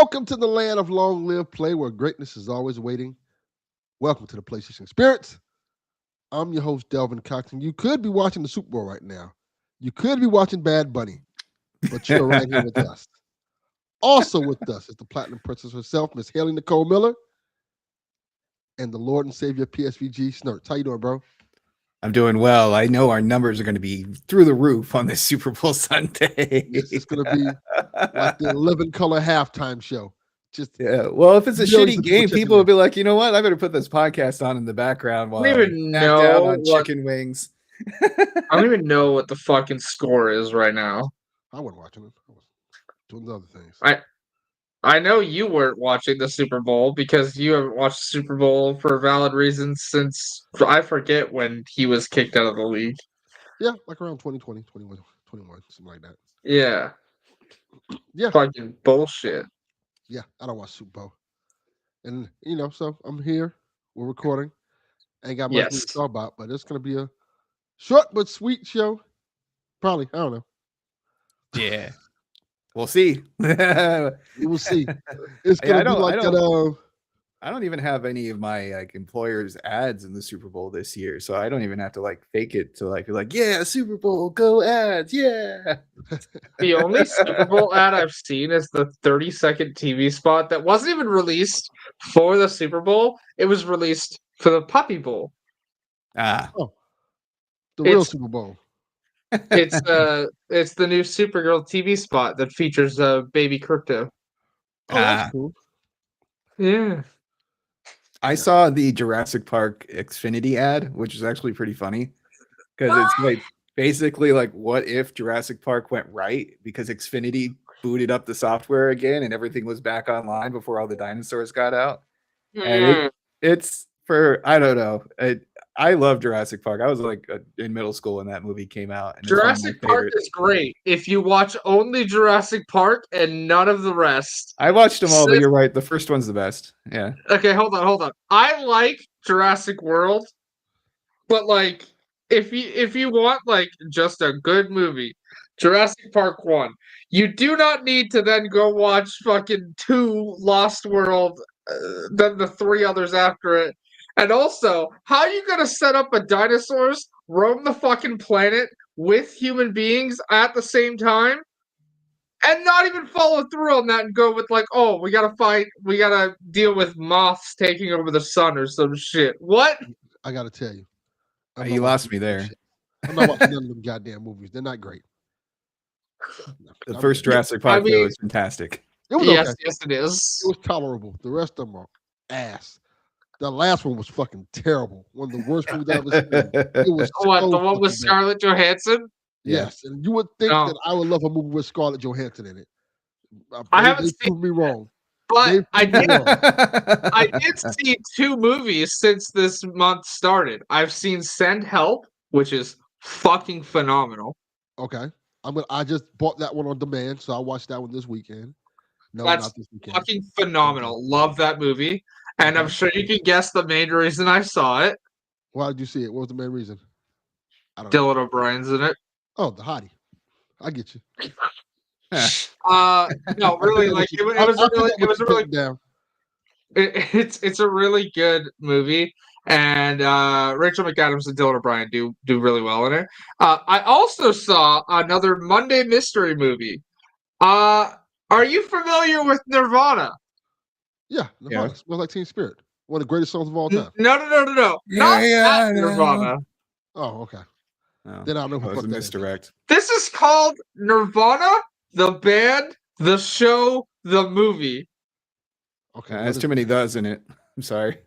Welcome to the land of long live play where greatness is always waiting. Welcome to the PlayStation Experience. I'm your host, Delvin Cox, and you could be watching the Super Bowl right now. You could be watching Bad Bunny, but you're right here with us. Also with us is the Platinum Princess herself, Miss Haley Nicole Miller, and the Lord and Savior PSVG Snurts. How you doing, bro? I'm doing well. I know our numbers are going to be through the roof on this Super Bowl Sunday. Yes, it's going to be like the 11 color halftime show. Just yeah. Well, if it's a millions shitty of people game, checking people will in. be like, you know what? I better put this podcast on in the background while I I don't even snack down know on what chicken wings. I don't even know what the fucking score is right now. I wasn't watching it. I was doing the other things. I know you weren't watching the Super Bowl because you haven't watched the Super Bowl for valid reasons since I forget when he was kicked out of the league. Yeah, like around 2020, 21, something like that. Yeah. Yeah. Fucking bullshit. Yeah, I don't watch Super Bowl. And, so I'm here. We're recording. Ain't got much to talk about, but it's going to be a short but sweet show. Probably. I don't know. Yeah. We'll see. You will see. It's going to be like that. I don't even have any of my employers' ads in the Super Bowl this year, so I don't even have to fake it to be like, yeah, Super Bowl, go ads, yeah. The only Super Bowl ad I've seen is the 30-second TV spot that wasn't even released for the Super Bowl. It was released for the Puppy Bowl. The real Super Bowl. It's the new Supergirl TV spot that features Baby Crypto. Oh, that's cool. Yeah. I saw the Jurassic Park Xfinity ad, which is actually pretty funny because it's basically what if Jurassic Park went right because Xfinity booted up the software again and everything was back online before all the dinosaurs got out. And it's for, I don't know. I love Jurassic Park. I was in middle school when that movie came out. And Jurassic Park is great if you watch only Jurassic Park and none of the rest. I watched them all, but you're right. The first one's the best. Yeah. Okay, hold on. I like Jurassic World, but if you want just a good movie, Jurassic Park 1. You do not need to then go watch fucking 2 Lost World, then the 3 others after it. And also, how are you gonna set up a dinosaurs roam the fucking planet with human beings at the same time? And not even follow through on that and go with we gotta deal with moths taking over the sun or some shit. What? I gotta tell you. You lost me there. I'm not watching none of them goddamn movies. They're not great. The first Jurassic Park was fantastic. It was yes, okay. yes, it is. It was tolerable. The rest of them are ass. The last one was fucking terrible. One of the worst movies I've ever seen. It was the one with Scarlett Johansson? Yes, and you would think that I would love a movie with Scarlett Johansson in it. I haven't proved me wrong. But I did see 2 movies since this month started. I've seen Send Help, which is fucking phenomenal. Okay. I just bought that one on demand, so I watched that one this weekend. No, that's not this weekend. Fucking phenomenal. Love that movie. And I'm sure you can guess the main reason I saw it. Why did you see it? What was the main reason? Dylan O'Brien's in it. Oh, the hottie. I get you. No, really, it's a really good movie, and Rachel McAdams and Dylan O'Brien do really well in it. I also saw another Monday mystery movie. Are you familiar with Nirvana? Yeah, Nirvana. Smells like Teen Spirit. One of the greatest songs of all time. No. Not Nirvana. Oh, okay. Then I don't know who was a misdirect. This is called Nirvana, the band, the show, the movie. Okay. There's too many thes in it. I'm sorry.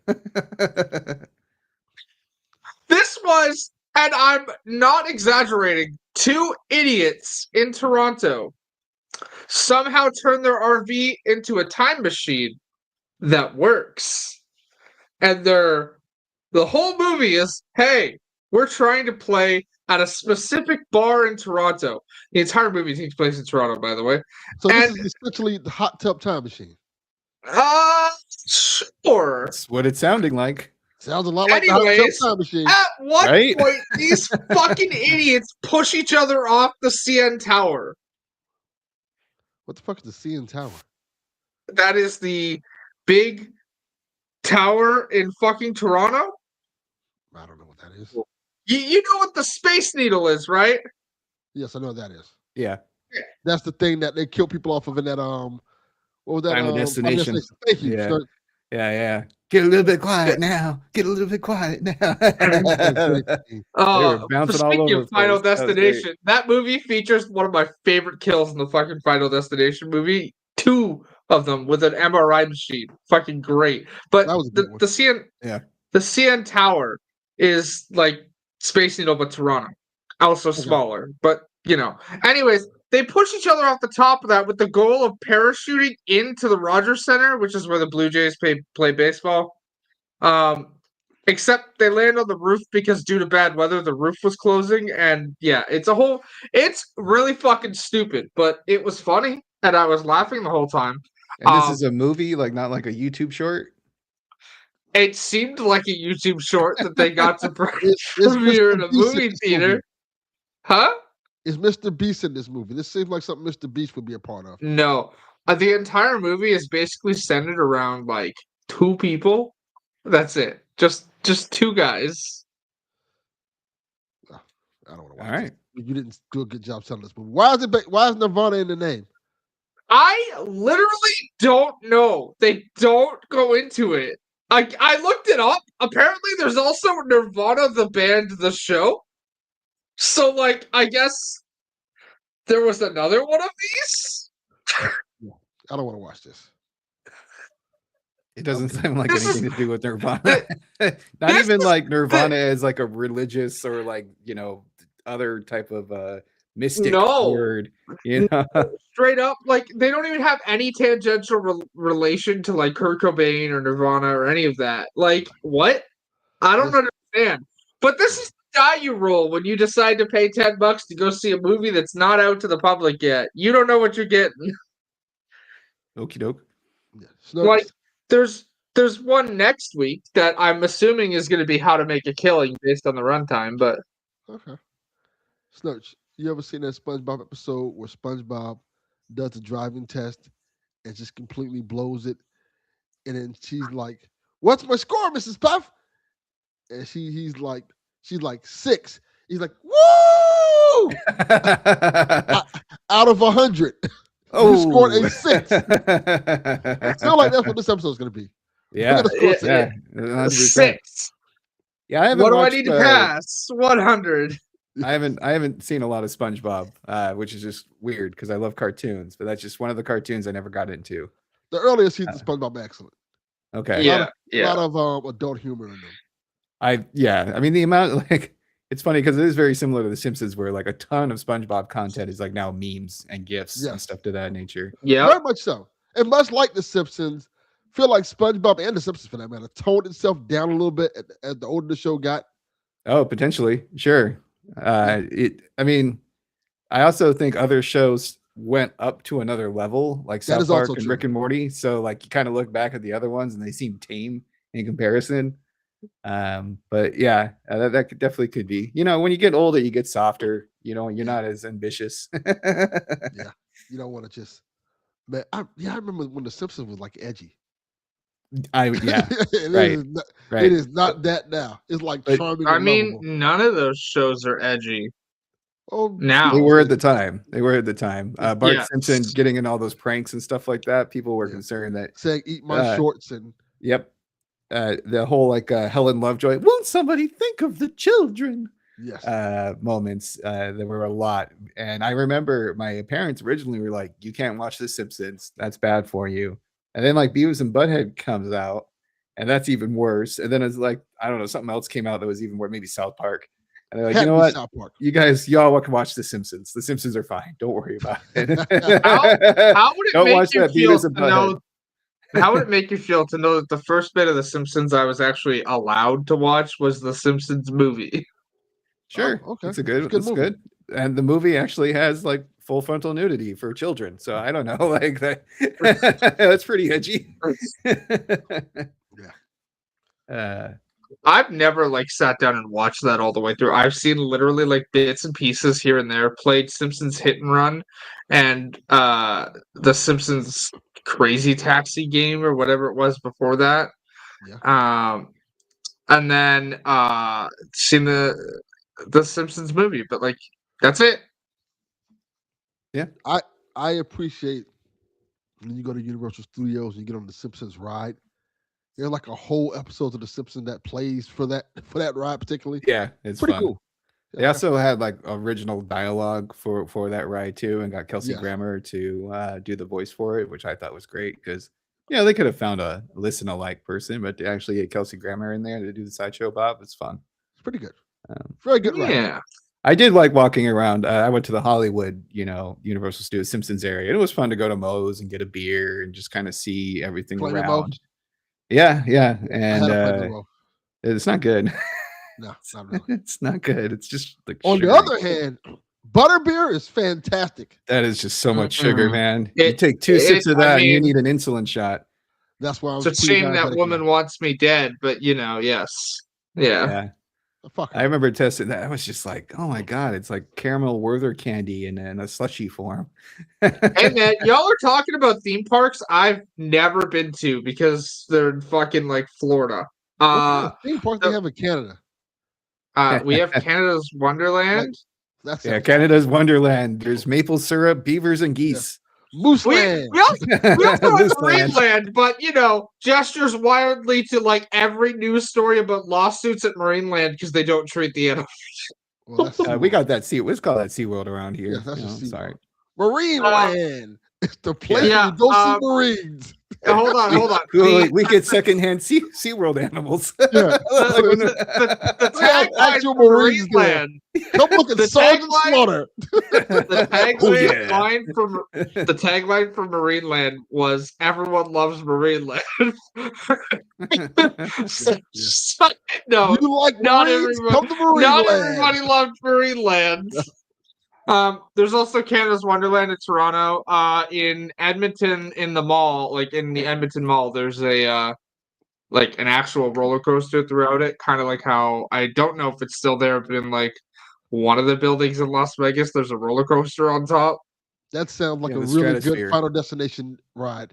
This was, and I'm not exaggerating, 2 idiots in Toronto somehow turned their RV into a time machine that works. And the whole movie is, hey, we're trying to play at a specific bar in Toronto. The entire movie takes place in Toronto, by the way. So this is essentially the hot tub time machine. Sure. That's what it's sounding like. Sounds a lot like the hot tub time machine. At what point these fucking idiots push each other off the CN Tower? What the fuck is the CN Tower? that is the big tower in fucking Toronto? I don't know what that is. You know what the Space Needle is, right? Yes, I know what that is. Yeah. That's the thing that they kill people off of in that what was that Final Destination. Thank you. Yeah. Sir. Yeah. Get a little bit quiet now. Get a little bit quiet now. That was great. They were bouncing all Speaking over of the Final place. That was great. Destination, that movie features one of my favorite kills in the fucking Final Destination movie. 2 of them with an MRI machine. Fucking great. But That was a good one. Yeah. the CN Tower is like Space Needle but Toronto. Also smaller. But Anyways, they push each other off the top of that with the goal of parachuting into the Rogers Center, which is where the Blue Jays play baseball. Except they land on the roof because due to bad weather, the roof was closing, and it's really fucking stupid, but it was funny, and I was laughing the whole time. And this is a movie, like not like a YouTube short. It seemed like a YouTube short that they got to It's premiere Mr. in a Beast in movie this theater. movie. Huh? Is Mr. Beast in this movie? This seems like something Mr. Beast would be a part of. No. The entire movie is basically centered around like 2 people. That's it. Just 2 guys. I don't want to watch All right. this. You didn't do a good job selling this movie. Why is Nirvana in the name? I literally don't know. They don't go into it. I looked it up. Apparently, there's also Nirvana, the band, the show. So, like, I guess there was another one of these. I don't want to watch this. It doesn't sound like This anything is- to do with Nirvana. Not this even is like Nirvana as like a religious or like, other type of mystic No. word. You know? Straight up, like, they don't even have any tangential relation to, like, Kurt Cobain or Nirvana or any of that. Like, what? I don't understand. But this is the die you roll when you decide to pay $10 to go see a movie that's not out to the public yet. You don't know what you're getting. Okie doke. Yeah. Like, there's one next week that I'm assuming is going to be How to Make a Killing based on the runtime, but Okay. Snurch, you ever seen that SpongeBob episode where SpongeBob does the driving test and just completely blows it, and then she's like, "What's my score, Mrs. Puff?" And she's like 6. He's like, "Woo!" Out of 100, you scored a 6. I feel like that's what this episode's gonna be. Yeah. Look at the score. Yeah. 100%. 6. Yeah, I haven't What do I watched, need to pass? 100. I haven't seen a lot of SpongeBob, which is just weird because I love cartoons, but that's just one of the cartoons I never got into. The earlier seasons, SpongeBob excellent. Okay. Yeah. A lot of adult humor in them. I mean the amount it's funny because it is very similar to The Simpsons where like a ton of SpongeBob content is like now memes and GIFs and Yes. stuff to that nature. Yeah. Very much so. And much like The Simpsons, feel like SpongeBob and The Simpsons, for that matter, toned itself down a little bit as the older the show got. Oh, potentially. Sure. I mean, I also think other shows went up to another level, like That South is also Park and true. Rick and Morty. So like you kind of look back at the other ones and they seem tame in comparison. But yeah, that definitely could be. When you get older, you get softer. You're not as ambitious. Yeah. You don't want to just, man. I remember when The Simpsons was like edgy. Yeah. It Right. is not, Right. It is not that now. It's like But, charming. I and mean, lovable. none of those shows are edgy. Oh, now. They were at the time. Bart Yeah. Simpson getting in all those pranks and stuff like that. People were Yeah. concerned that. saying "eat my shorts" and Yep. The whole like Helen Lovejoy, won't somebody think of the children? yes, Moments. There were a lot. And I remember my parents originally were like, you can't watch The Simpsons. That's bad for you. And then like Beavis and Butthead comes out, and that's even worse. And then it's like, I don't know, something else came out that was even worse, maybe South Park. And they're like, Had you know to be what? South Park. Y'all can watch The Simpsons. The Simpsons are fine. Don't worry about it. How would it Don't make watch you that feel Beavis to and Butthead. know? How would it make you feel to know that the first bit of The Simpsons I was actually allowed to watch was the Simpsons movie? Sure. Oh, okay. It's a good. It's a good It's movie. good. And the movie actually has like full frontal nudity for children. So I don't know, like that. That's pretty edgy. Yeah. I've never like sat down and watched that all the way through. I've seen literally like bits and pieces here and there. Played Simpsons Hit and Run and the Simpsons Crazy Taxi game or whatever it was before that. Yeah. And then seen the Simpsons movie, but like that's it. I appreciate when you go to Universal Studios and you get on the Simpsons ride. There's like a whole episode of the Simpsons that plays for that ride particularly. Yeah, it's Pretty fun. cool. They also had like original dialogue for that ride too, and got Kelsey Yes. Grammer to do the voice for it, which I thought was great because they could have found a listen-alike person, but to actually get Kelsey Grammer in there to do the sideshow Bob, it's fun. It's pretty good. Very good ride. Yeah. I did like walking around. I went to the Hollywood, Universal Studios Simpsons area. It was fun to go to Moe's and get a beer and just kind of see everything Play the Mo? around. Yeah, I and had to play the role. it's not good. No, not really. It's not good. It's just like On the sugary. other hand, butterbeer is fantastic. That is just so much sugar, Mm-mm. man. You It- take 2 it- sips of I that, and you mean- need an insulin shot. That's why I was It's a pretty shame that diabetic, woman yeah. wants me dead, but yes. Yeah. Yeah, Fuck her. I remember testing that. I was just like, oh my god, it's like caramel Werther candy in a slushy form. Hey man, y'all are talking about theme parks I've never been to because they're in fucking like Florida. What kind of theme park they the- have in Canada? We have Canada's Wonderland. That's Yeah, Canada's Wonderland. There's maple syrup, beavers, and geese. Moose We Land. also have This Marine land. Land, but gestures wildly to like every news story about lawsuits at Marine Land because they don't treat the animals. Well, that's We SeaWorld. got that sea. Let's call that SeaWorld around here. Yes, that's just SeaWorld. Sorry. Marine Land. It's the place Yeah, where you go see Marines. Hold on. We get secondhand SeaWorld animals. Yeah. The They have tagline actual for Marines Marine there. Land. Come look at The Sergeant tagline- Slaughter. The tagline Oh, yeah. line from the tagline for Marine Land was "Everyone loves Marine Land." No, You like not Marines? everyone- Come to Marine not Land. everybody loved Marine Land. There's also Canada's Wonderland in Toronto. In Edmonton, in the mall, like in the Edmonton Mall, there's a like an actual roller coaster throughout it, kind of like how I don't know if it's still there, but in like one of the buildings in Las Vegas, there's a roller coaster on top. That sounds like Yeah, a the really good Stratosphere. Final Destination ride.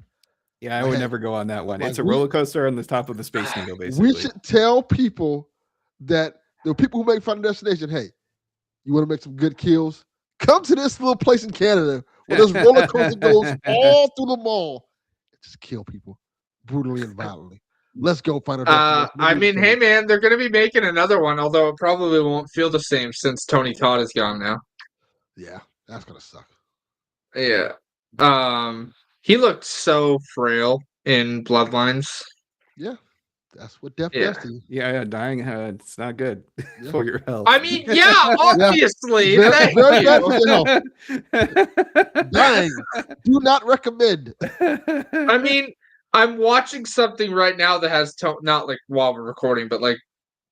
Yeah, I would Hey, never go on that one. like, It's a we- roller coaster on the top of the Space Needle, basically. We should tell people that the people who make Final Destination, hey, you want to make some good kills? Come to this little place in Canada where this roller coaster goes all through the mall. Just kill people brutally and violently. Let's go Final Destination. I mean, hey man, they're gonna be making another one, although it probably won't feel the same since Tony Todd is gone now. Yeah, that's gonna suck. Yeah. He looked so frail in Bloodlines. Yeah, that's what death Yeah. does to you. Yeah, dying. It's not good Yeah. for your health. I mean, yeah, obviously. Very- thank very you. bad for your health. Dying. Do not recommend. I mean, I'm watching something right now that has not like while we're recording, but like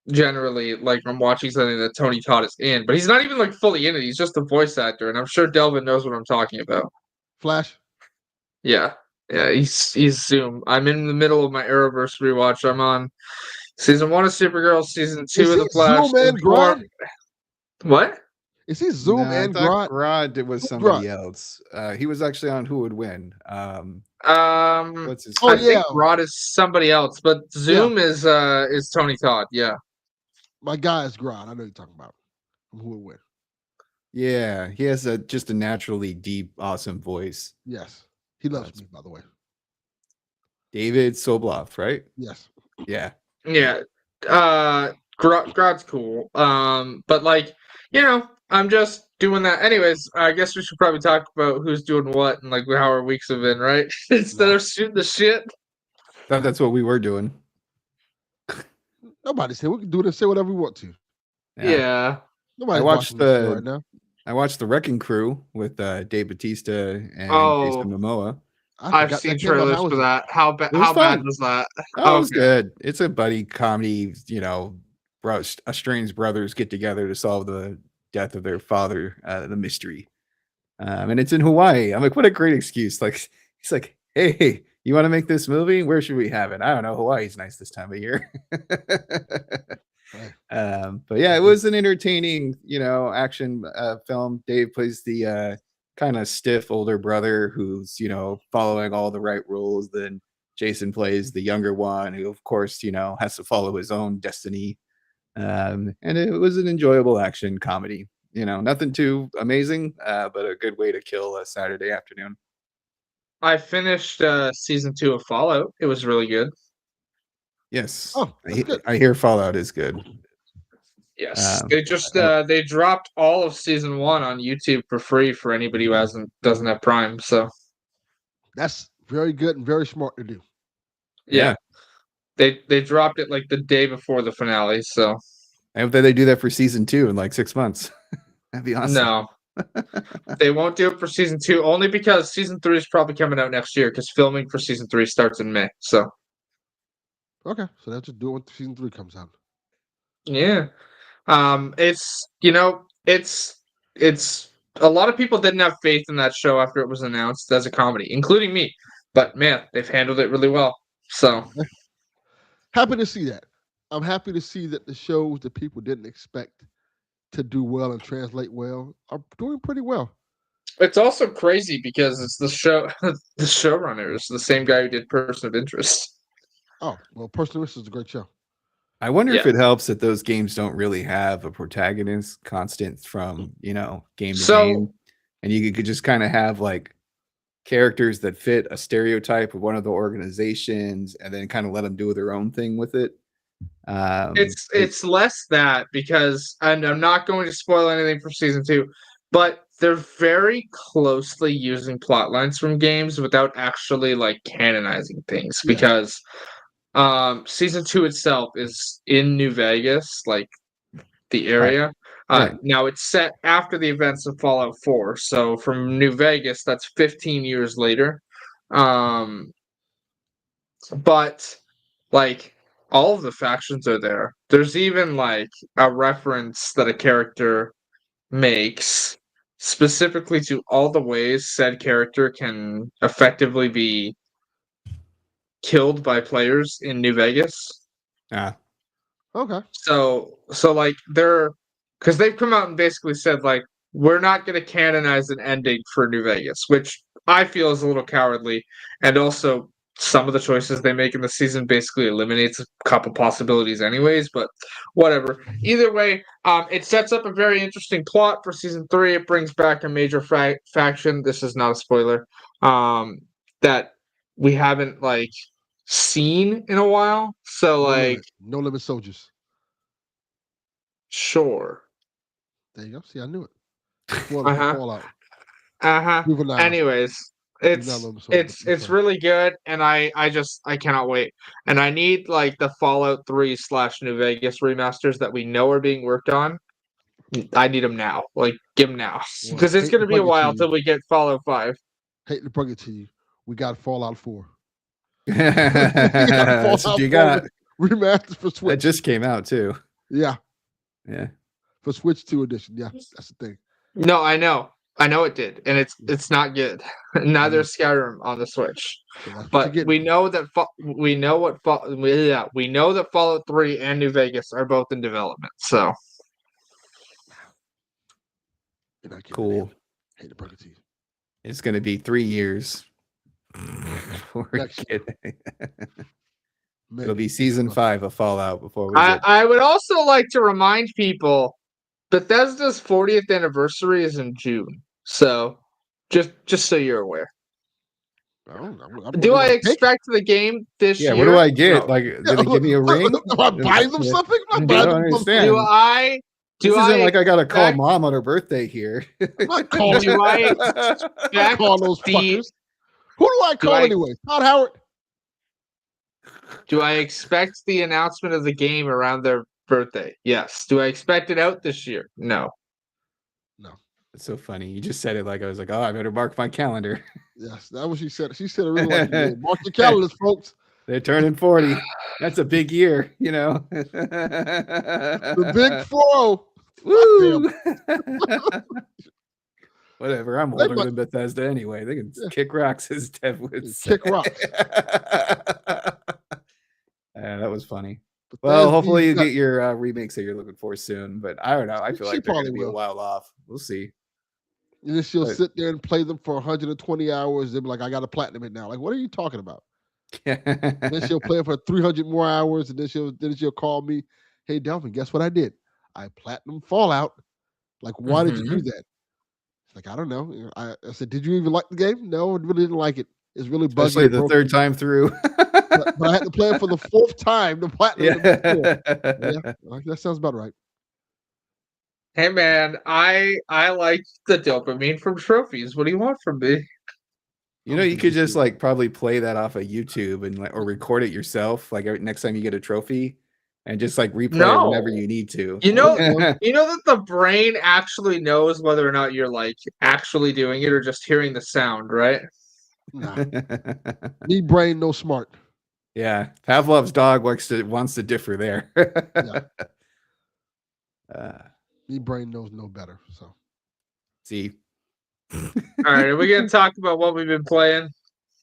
generally, like I'm watching something that Tony Todd is in, but he's not even like fully in it. He's just a voice actor, and I'm sure Delvin knows what I'm talking about. Flash. Yeah, he's Zoom. I'm in the middle of my Arrowverse rewatch. I'm on season 1 of Supergirl, season 2 Is of he the Flash. Zoom and four- Grodd? What? Is he Zoom No, and I thought Grodd? Grodd was Who's somebody Grodd? else. He was actually on Who Would Win. What's his? Oh, I name? yeah. think Rod is somebody else, but Zoom is Tony Todd. Yeah. My guy is Grodd. I know you're talking about. Who would win? Yeah, he has just a naturally deep, awesome voice. Yes. He loves That's- me, by the way. David Sobloff, right? Yes. Yeah. Yeah. Grodd's cool. But like, I'm just doing that. Anyways, I guess we should probably talk about who's doing what and like how our weeks have been, right? Instead of shooting the shit. That's what we were doing. Nobody's here. We can do this, say whatever we want to. Yeah. Nobody's watched watching this show the- right now. I watched The Wrecking Crew with Dave Batista and Oh. Jason Momoa. I I've forgot seen that came out. trailers How was for it? that. How bad? It was How bad fun. was that? Oh, it was Okay. good. It's a buddy comedy. Estranged brothers get together to solve the death of their father, the mystery. And it's in Hawaii. I'm like, what a great excuse! Like, he's like, hey, You want to make this movie? Where should we have it? I don't know. Hawaii's nice this time of year. Hey, But yeah, it was an entertaining, action film. Dave plays the kind of stiff older brother who's, following all the right rules. Then Jason plays the younger one who, of course, has to follow his own destiny. And it was an enjoyable action comedy. Nothing too amazing, but a good way to kill a Saturday afternoon. I finished season 2 of Fallout. It was really good. Yes. Oh, that's good. I hear Fallout is good. Yes, they just they dropped all of season 1 on YouTube for free for anybody who doesn't have Prime. So That's very good and very smart to do. yeah. They dropped it like the day before the finale. So I hope that they do that for season 2 in like 6 months. That'd be awesome. no, they won't do it for season 2 only because season 3 is probably coming out next year because filming for season 3 starts in May. So Okay, so they'll just do it when season 3 comes out. yeah, it's it's a lot of people didn't have faith in that show after it was announced as a comedy, including me. But man, they've handled it really well. So Happy to see that. I'm happy to see that the shows that people didn't expect to do well and translate well are doing pretty well. it's also crazy because it's the showrunner is the same guy who did Person of Interest. Oh, well, Person of Interest is a great show. I wonder if Yeah. it helps that those games don't really have a protagonist constant from, game to So- game. And you could just kind of have like characters that fit a stereotype of one of the organizations and then kind of let them do their own thing with it. It's less that because and I'm not going to spoil anything for season 2, but they're very closely using plot lines from games without actually like canonizing things Yeah. because season 2 itself is in New Vegas, like the area. Right. Now it's set after the events of Fallout 4, so from New Vegas, that's 15 years later. But like all of the factions are there. There's even like a reference that a character makes specifically to all the ways said character can effectively be killed by players in New Vegas. Ah, Okay. So like they're because they've come out and basically said like we're not going to canonize an ending for New Vegas, which I feel is a little cowardly, and also some of the choices they make in the season basically eliminates a couple possibilities anyways, but whatever. Either way, it sets up a very interesting plot for season 3. It brings back a major faction. This is not a spoiler. That we haven't like seen in a while. So like No Limit Soldiers. sure. There you go. See, I knew it. Spoiler for Uh-huh. Fallout. Uh-huh. Juvenile. Anyways, it's Juvenile Limit Soldiers. it's really good, and I cannot wait. And I need like the Fallout 3 / New Vegas remasters that we know are being worked on. I need them now. Like, give them now, Well, because it's hate going to to be a break it to while you. till we get Fallout 5. Hate to bring it to you. We got Fallout 4. that's what you got. Remastered for That Switch. just came out too. Yeah, Yeah. for Switch 2 edition. Yeah, that's the thing. No, I know it did, and it's not good. Neither is Skyrim on the Switch. So that's what But you're we getting. know that we know that Fallout 3 and New Vegas are both in development. So You're not getting Cool. it. Hate to break it to you. It's going to be 3 years. before we Next get it. Man, It'll be season 5 of Fallout before we I, get. I would also like to remind people Bethesda's 40th anniversary is in June. So just so you're aware. I don't know. Do I expect the game this Yeah, year? what do I get? No. Like, did they give me a ring? Am I buying them something? Am I Do- buying I don't them something? understand. Do This I isn't like I gotta call expect- mom on her birthday here. I'm not calling Do I I call those the- fuckers. Who do I call I- anyway? Todd Howard? Do I expect the announcement of the game around their birthday? Yes. Do I expect it out this year? No. It's so funny. You just said it like I was like, oh, I better mark my calendar. Yes, that's what she said. She said it really like you did. Mark your calendars, folks. They're turning 40. That's a big year, you know. The big 4-0. Woo! Whatever. I'm They older might- than Bethesda anyway. They can Yeah. kick rocks, as Dev would say. Kick rocks. That was funny. But Well, there's hopefully these you guys- get your remakes that you're looking for soon. But I don't know. I feel She like they're going to probably be a will. while off. We'll see. And then she'll But- sit there and play them for 120 hours. They'll be like, I got to platinum it now. Like, what are you talking about? Then she'll play it for 300 more hours, and then she'll call me, hey, Delvin, guess what I did? I platinum Fallout. Like, why did you do that? It's like, I don't know. I said, did you even like the game? No, I really didn't like it. It's really buggy. Especially and the broken. third time through. But I had to play it for the fourth time. The platinum. Yeah. Like, that sounds about right. Hey man, I like the dopamine from trophies. What do you want from me? You know, you could just like probably play that off of YouTube and or record it yourself. Like next time you get a trophy, and just like replay it whenever you need to. You know that the brain actually knows whether or not you're like actually doing it or just hearing the sound, right? Nah. Me brain, no smart. Yeah, Pavlov's dog wants to differ there. Me brain knows no better. So see. All right, are we gonna talk about what we've been playing?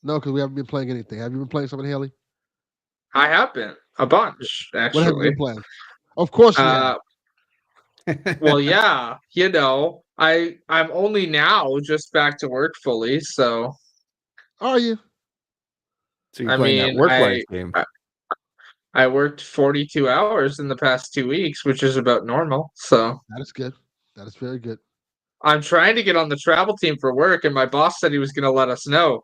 No, because we haven't been playing anything. Have you been playing something, Haley? I have been a bunch, actually. What have you been playing? Of course you have. Well, yeah, you know, I'm only now just back to work fully, so Are you? So you're playing that work life game. I worked 42 hours in the past 2 weeks, which is about normal. So that is good. That is very good. I'm trying to get on the travel team for work, and my boss said he was going to let us know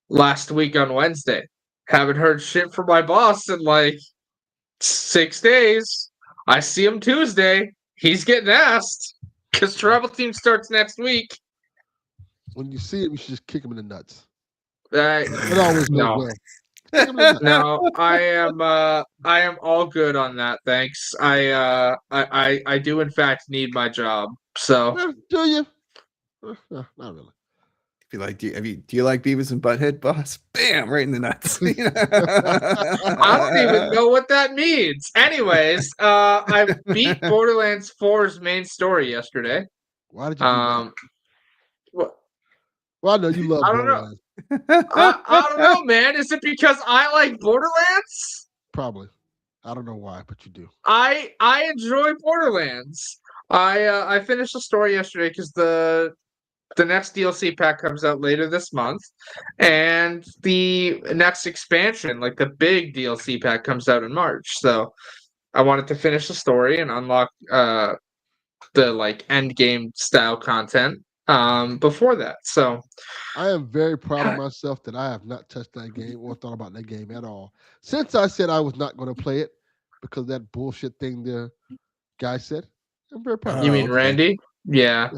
last week on Wednesday. Haven't heard shit from my boss in like 6 days. I see him Tuesday. He's getting asked because travel team starts next week. When you see him, you should just kick him in the nuts. It always goes well. No, I am all good on that. Thanks. I do in fact need my job. So do you? Not really. If you like, do you like Beavis and Butthead, boss? Bam, right in the nuts. I don't even know what that means. Anyways, I beat Borderlands 4's main story yesterday. Why did you do that? Well, I know you love Borderlands. I don't know, man. Is it because I like Borderlands? Probably. I don't know why, but you do. I enjoy Borderlands. I finished the story yesterday because the next DLC pack comes out later this month, and the next expansion, like the big DLC pack, comes out in March. So I wanted to finish the story and unlock the like end game style content before that. So I am very proud of myself that I have not touched that game or thought about that game at all since I said I was not going to play it because of that bullshit thing the guy said. I'm very proud. You mean Randy? Yeah.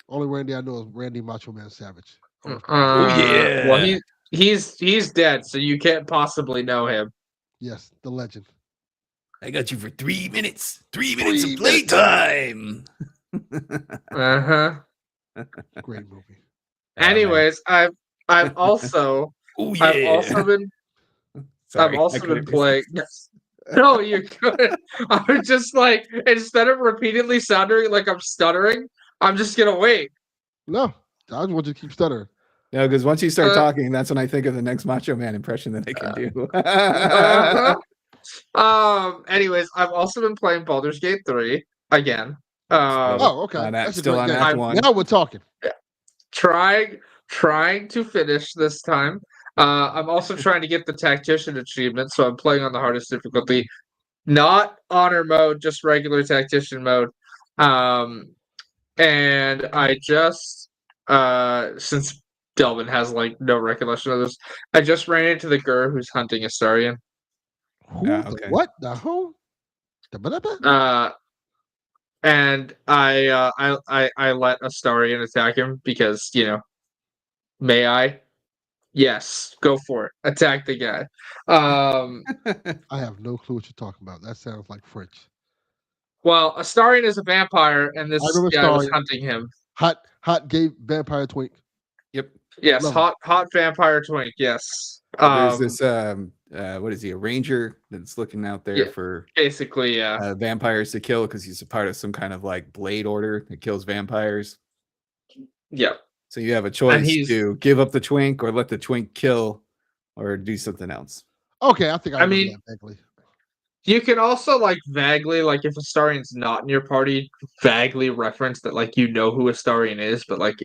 Only Randy I know is Randy Macho Man Savage. yeah. Well, he's dead, so you can't possibly know him. Yes, the legend. I got you for 3 minutes. 3 minutes of playtime. Uh-huh. Great movie. Anyways, I've also I've also been Sorry, I've also been playing. No, you're good. I'm just like, instead of repeatedly sounding like I'm stuttering, I'm just gonna wait. No, I just want you to keep stuttering. No, because once you start talking, that's when I think of the next Macho Man impression that I can do. Anyways, I've also been playing Baldur's Gate 3 again. Okay. That's still on Act 1. Now we're talking. Trying to finish this time. I'm also trying to get the Tactician achievement, so I'm playing on the hardest difficulty. Not honor mode, just regular Tactician mode. And I just since Delvin has like no recollection of this, I just ran into the Gur who's hunting Astarion. The what? The who? And I let Astarion attack him because, you know, may I? Yes, go for it. Attack the guy. I have no clue what you're talking about. That sounds like French. Well, Astarion is a vampire, and this guy was hunting him. Hot gay vampire twink. Yep. Yes, hot vampire twink. Yes. There's this what is he, a ranger that's looking out there for basically vampires to kill because he's a part of some kind of like blade order that kills vampires. Yeah. So you have a And choice he's to give up the twink or let the twink kill or do something else. Okay, I think I I remember mean, that vaguely. you can also like vaguely, like if Astarian's not in your party, vaguely reference that like you know who Astarian is, but like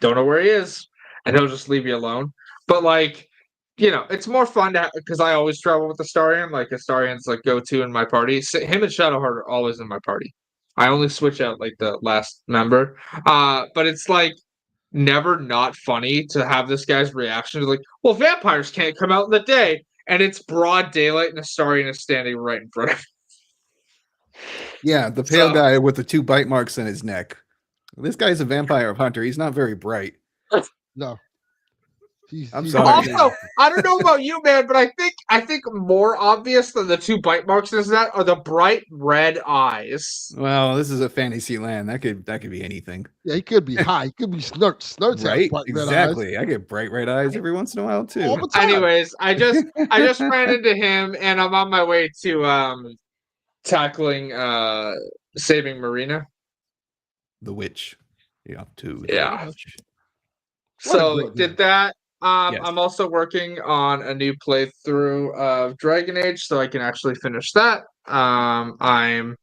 don't know where he is, and he'll just leave you alone. But like, it's more fun to because I always travel with Astarian. Like Astarian's like go to in my party. Him and Shadowheart are always in my party. I only switch out like the last member. But it's like never not funny to have this guy's reaction to like, well, vampires can't come out in the day. And it's broad daylight and Astarian is standing right in front of him. Yeah, the pale guy with the 2 bite marks in his neck. This guy's a vampire hunter. He's not very bright. No. I'm He's sorry. Also, I don't know about you, man, but I think more obvious than the 2 bite marks is that are the bright red eyes. Well, this is a fantasy land. That could be anything. Yeah, he could be high. He could be Snurks. Snurks has Right? bright red eyes Exactly. I get bright red eyes every once in a while all too. the time. Anyways, I just ran into him and I'm on my way to tackling saving Marina. The witch. Yeah, too. Yeah. What a So great did game. that. Yes. I'm also working on a new playthrough of Dragon Age, so I can actually finish that. I'm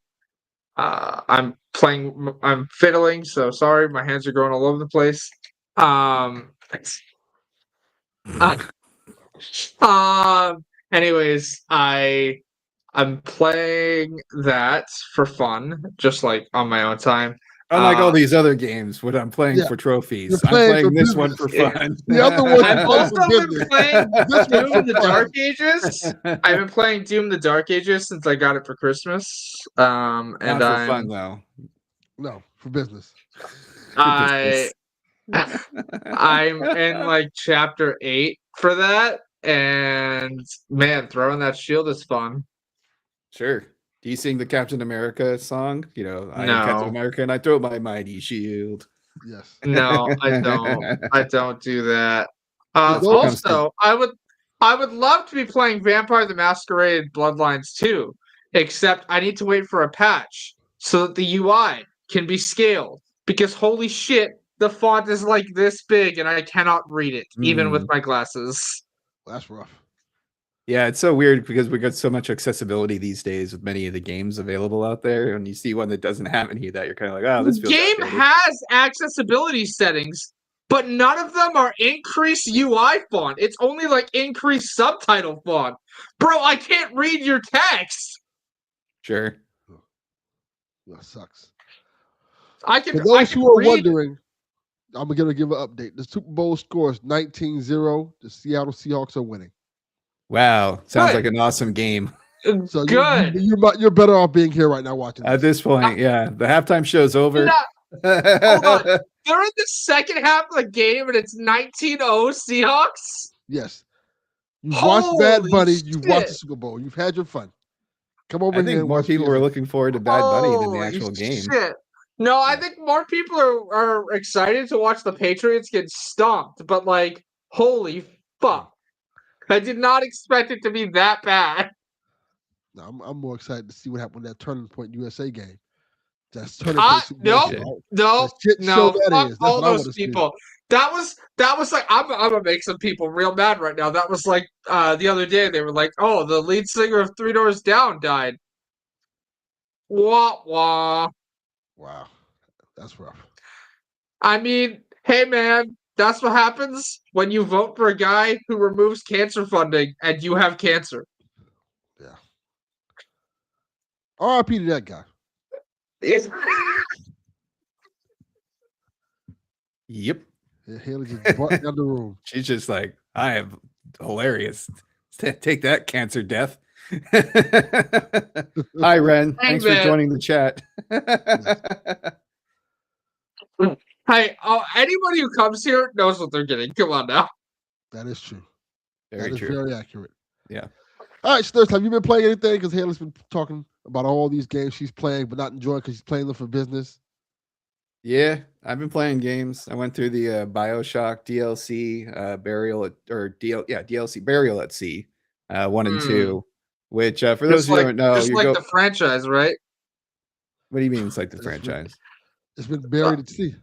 playing. I'm fiddling, so sorry, my hands are going all over the place. Uh, Anyways, I'm playing that for fun, just like on my own time. Unlike all these other games, what I'm playing Yeah, for trophies, you're I'm playing for playing this one for business. fun. The other one I've you also for been business. playing This Doom one's the for fun. Dark Ages. I've been playing Doom the Dark Ages since I got it for Christmas. And Not for fun though. No, for business. I'm in like chapter 8 for that, and man, throwing that shield is fun. Sure. Do you sing the Captain America song? I am Captain No. America and I throw my mighty shield. Yes. No, I don't. I don't do that. That's what comes to- Also, I would love to be playing Vampire the Masquerade Bloodlines 2, except I need to wait for a patch so that the UI can be scaled. Because holy shit, the font is like this big and I cannot read it, even with my glasses. That's rough. Yeah, it's so weird because we got so much accessibility these days with many of the games available out there. And you see one that doesn't have any of that, you're kind of like, oh, this The feels game outdated. has accessibility settings, but none of them are increased UI font. It's only like increased subtitle font. Bro, I can't read your text. Sure. That sucks. I can. For those who are read. wondering, I'm going to give an update. The Super Bowl score is 19-0. The Seattle Seahawks are winning. Wow. Sounds Good. like an awesome game. So Good. You're better off being here right now watching At this point, yeah. The halftime show's over. Hold on. They're in the second half of the game and it's 19-0 Seahawks? Yes. You've watched Bad Holy Bunny. You've watched the shit. Super Bowl. You've had your fun. Come over I here think and more watch people were PSXP. looking forward to Bad Bunny than the Holy actual game. shit. No, I think more people are excited to watch the Patriots get stomped, but like, holy fuck. I did not expect it to be that bad. No, I'm more excited to see what happened with that Turning Point USA game. That's Turning Point Super Bowl. No, shit show that fuck is. That's all what I those wanna see. people. That was like I'm gonna make some people real mad right now. That was like the other day they were like, oh, the lead singer of Three Doors Down died. Wah wah. Wow. That's rough. I mean, hey man, that's what happens when you vote for a guy who removes cancer funding and you have cancer. Yeah. R.I.P. to that guy. Yep. Yeah, Haley just brought down the room. She's just like, I am hilarious. Take that, cancer death. Hi, Ren. Hey, Thanks for man. joining the chat. Hey, anybody who comes here knows what they're getting. Come on now. That is true. Very That is true. very accurate. Yeah. All right, Sturs, have you been playing anything? Because Haley's been talking about all these games she's playing, but not enjoying because she's playing them for business. Yeah, I've been playing games. I went through the BioShock DLC, DLC Burial at Sea, 1 and 2, which for those who don't know, just like the franchise, right? What do you mean it's like the It's been- franchise? It's been buried at sea.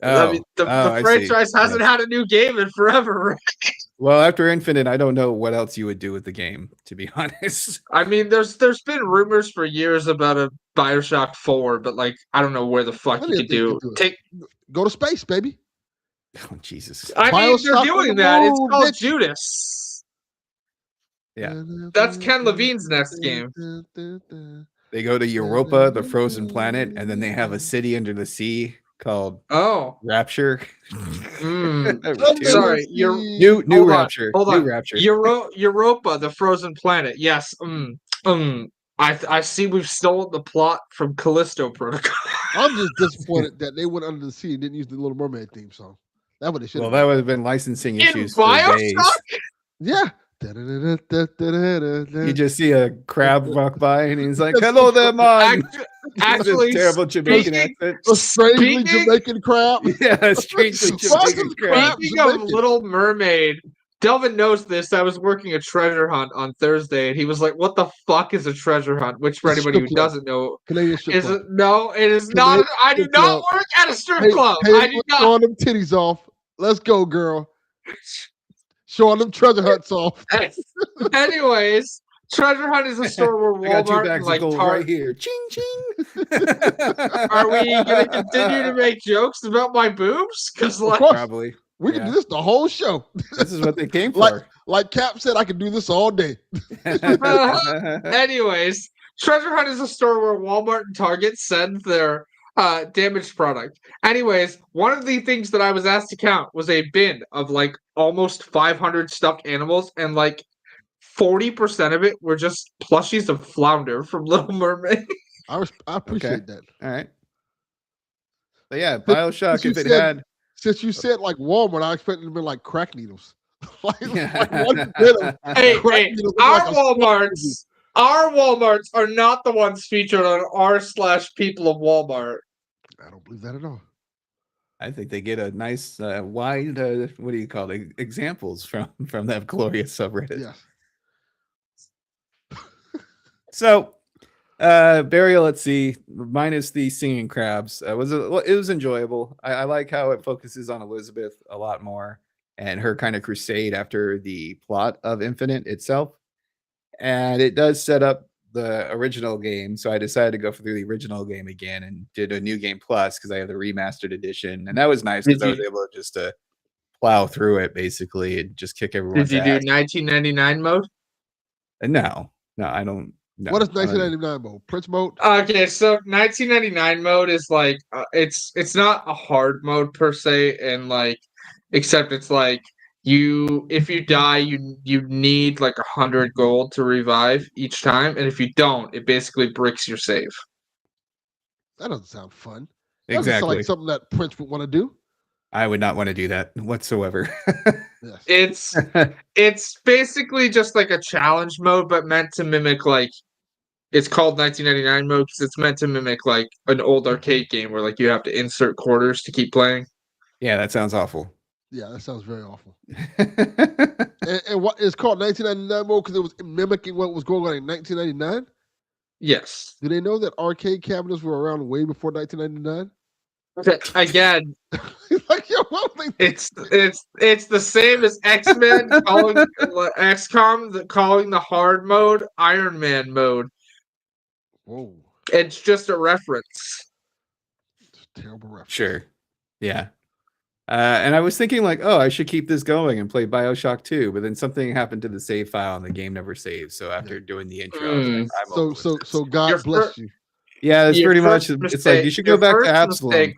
I mean, the I see. franchise hasn't had a new game in forever. Right? Well, after Infinite, I don't know what else you would do with the game, to be honest. I mean, there's been rumors for years about a Bioshock 4, but like I don't know where the fuck Plenty you of could things do. to do. Go to space, baby. Oh, Jesus. I mean, they're Bioshock on doing the that. It's moon, called bitch. Judas. Yeah. That's Ken Levine's next game. They go to Europa, the frozen planet, and then they have a city under the sea called Oh, Rapture. sorry. You're New hold on, Rapture. hold New on. Rapture. Europa, the frozen planet. Yes. I see. We've stolen the plot from Callisto Protocol. I'm just disappointed that they went under the sea and didn't use the Little Mermaid theme song. That's what they should Well, have that would have been licensing In issues for Bioshock? days. Yeah. You just see a crab walk by and he's like, "Hello there, man." Actually, terrible Jamaican accent. a strangely Speaking- Jamaican crab. Yeah, strangely Jamaican crab. Speaking of Little Mermaid, Delvin knows this. I was working a treasure hunt on Thursday, and he was like, "What the fuck is a treasure hunt?" Which, for It's a anybody who strip club. doesn't know, Canadian strip is club. it? No, it is Canadian not. I do strip not club. work at a strip club. I do not. Showing them titties off. Let's go, girl. Showing them treasure hunts off. Anyways, treasure hunt is a store where I got 2 Walmart and bags like of gold Target. right here. Ching ching. Are we gonna continue to make jokes about my boobs? Because Of like, course. Probably. We can do this the whole show. This is what they came Like- for. Like Cap said, I can do this all day. anyways, treasure hunt is a store where Walmart and Target send their damaged product. Anyways, one of the things that I was asked to count was a bin of like almost 500 stuffed animals, and like 40% of it were just plushies of Flounder from Little Mermaid. I appreciate that. All right. But yeah, Bioshock, you if it said- had Since you said like Walmart, I expected it to be like crack needles. like Yeah. one bit of Hey, crack needles look our like a small Walmarts, our Walmarts are not the ones featured on r/people of Walmart. I don't believe that at all. I think they get a nice wide what do you call it? Examples from that glorious subreddit. Yes. So Burial at Sea, minus the singing crabs, it was enjoyable. I like how it focuses on Elizabeth a lot more and her kind of crusade after the plot of Infinite itself. And it does set up the original game, so I decided to go through the original game again and did a new game plus because I have the remastered edition, and that was nice because I was able to just plow through it basically and just kick everyone's Did you do ass. 1999 mode? No, I don't. No, What is I don't- 1999 mode? Prince mode? Okay, so 1999 mode is like it's not a hard mode per se, and like except it's like if you die you need like 100 gold to revive each time, and if you don't, it basically bricks your save. That doesn't sound fun. That doesn't sound Exactly. like something that Prince would want to do. I would not want to do that whatsoever. Yes. It's basically just like a challenge mode, but meant to mimic like it's called 1999 mode because it's meant to mimic like an old arcade game where like you have to insert quarters to keep playing. Yeah, that sounds awful. Yeah, that sounds very awful. And what it's called 1999 mode because it was mimicking what was going on in 1999. Yes. Do they know that arcade cabinets were around way before 1999? Okay, again, like, yo, what were they- it's the same as X-Men calling XCOM calling the hard mode Iron Man mode. Whoa, It's just a reference. it's a terrible reference. Sure. Yeah. And I was thinking like, oh, I should keep this going and play Bioshock 2, but then something happened to the save file and the game never saved. So after doing the intro, I was like, I'm over with this. So God Your bless you. Yeah, that's Your pretty much. first It's like you should go your back to first Absalom. mistake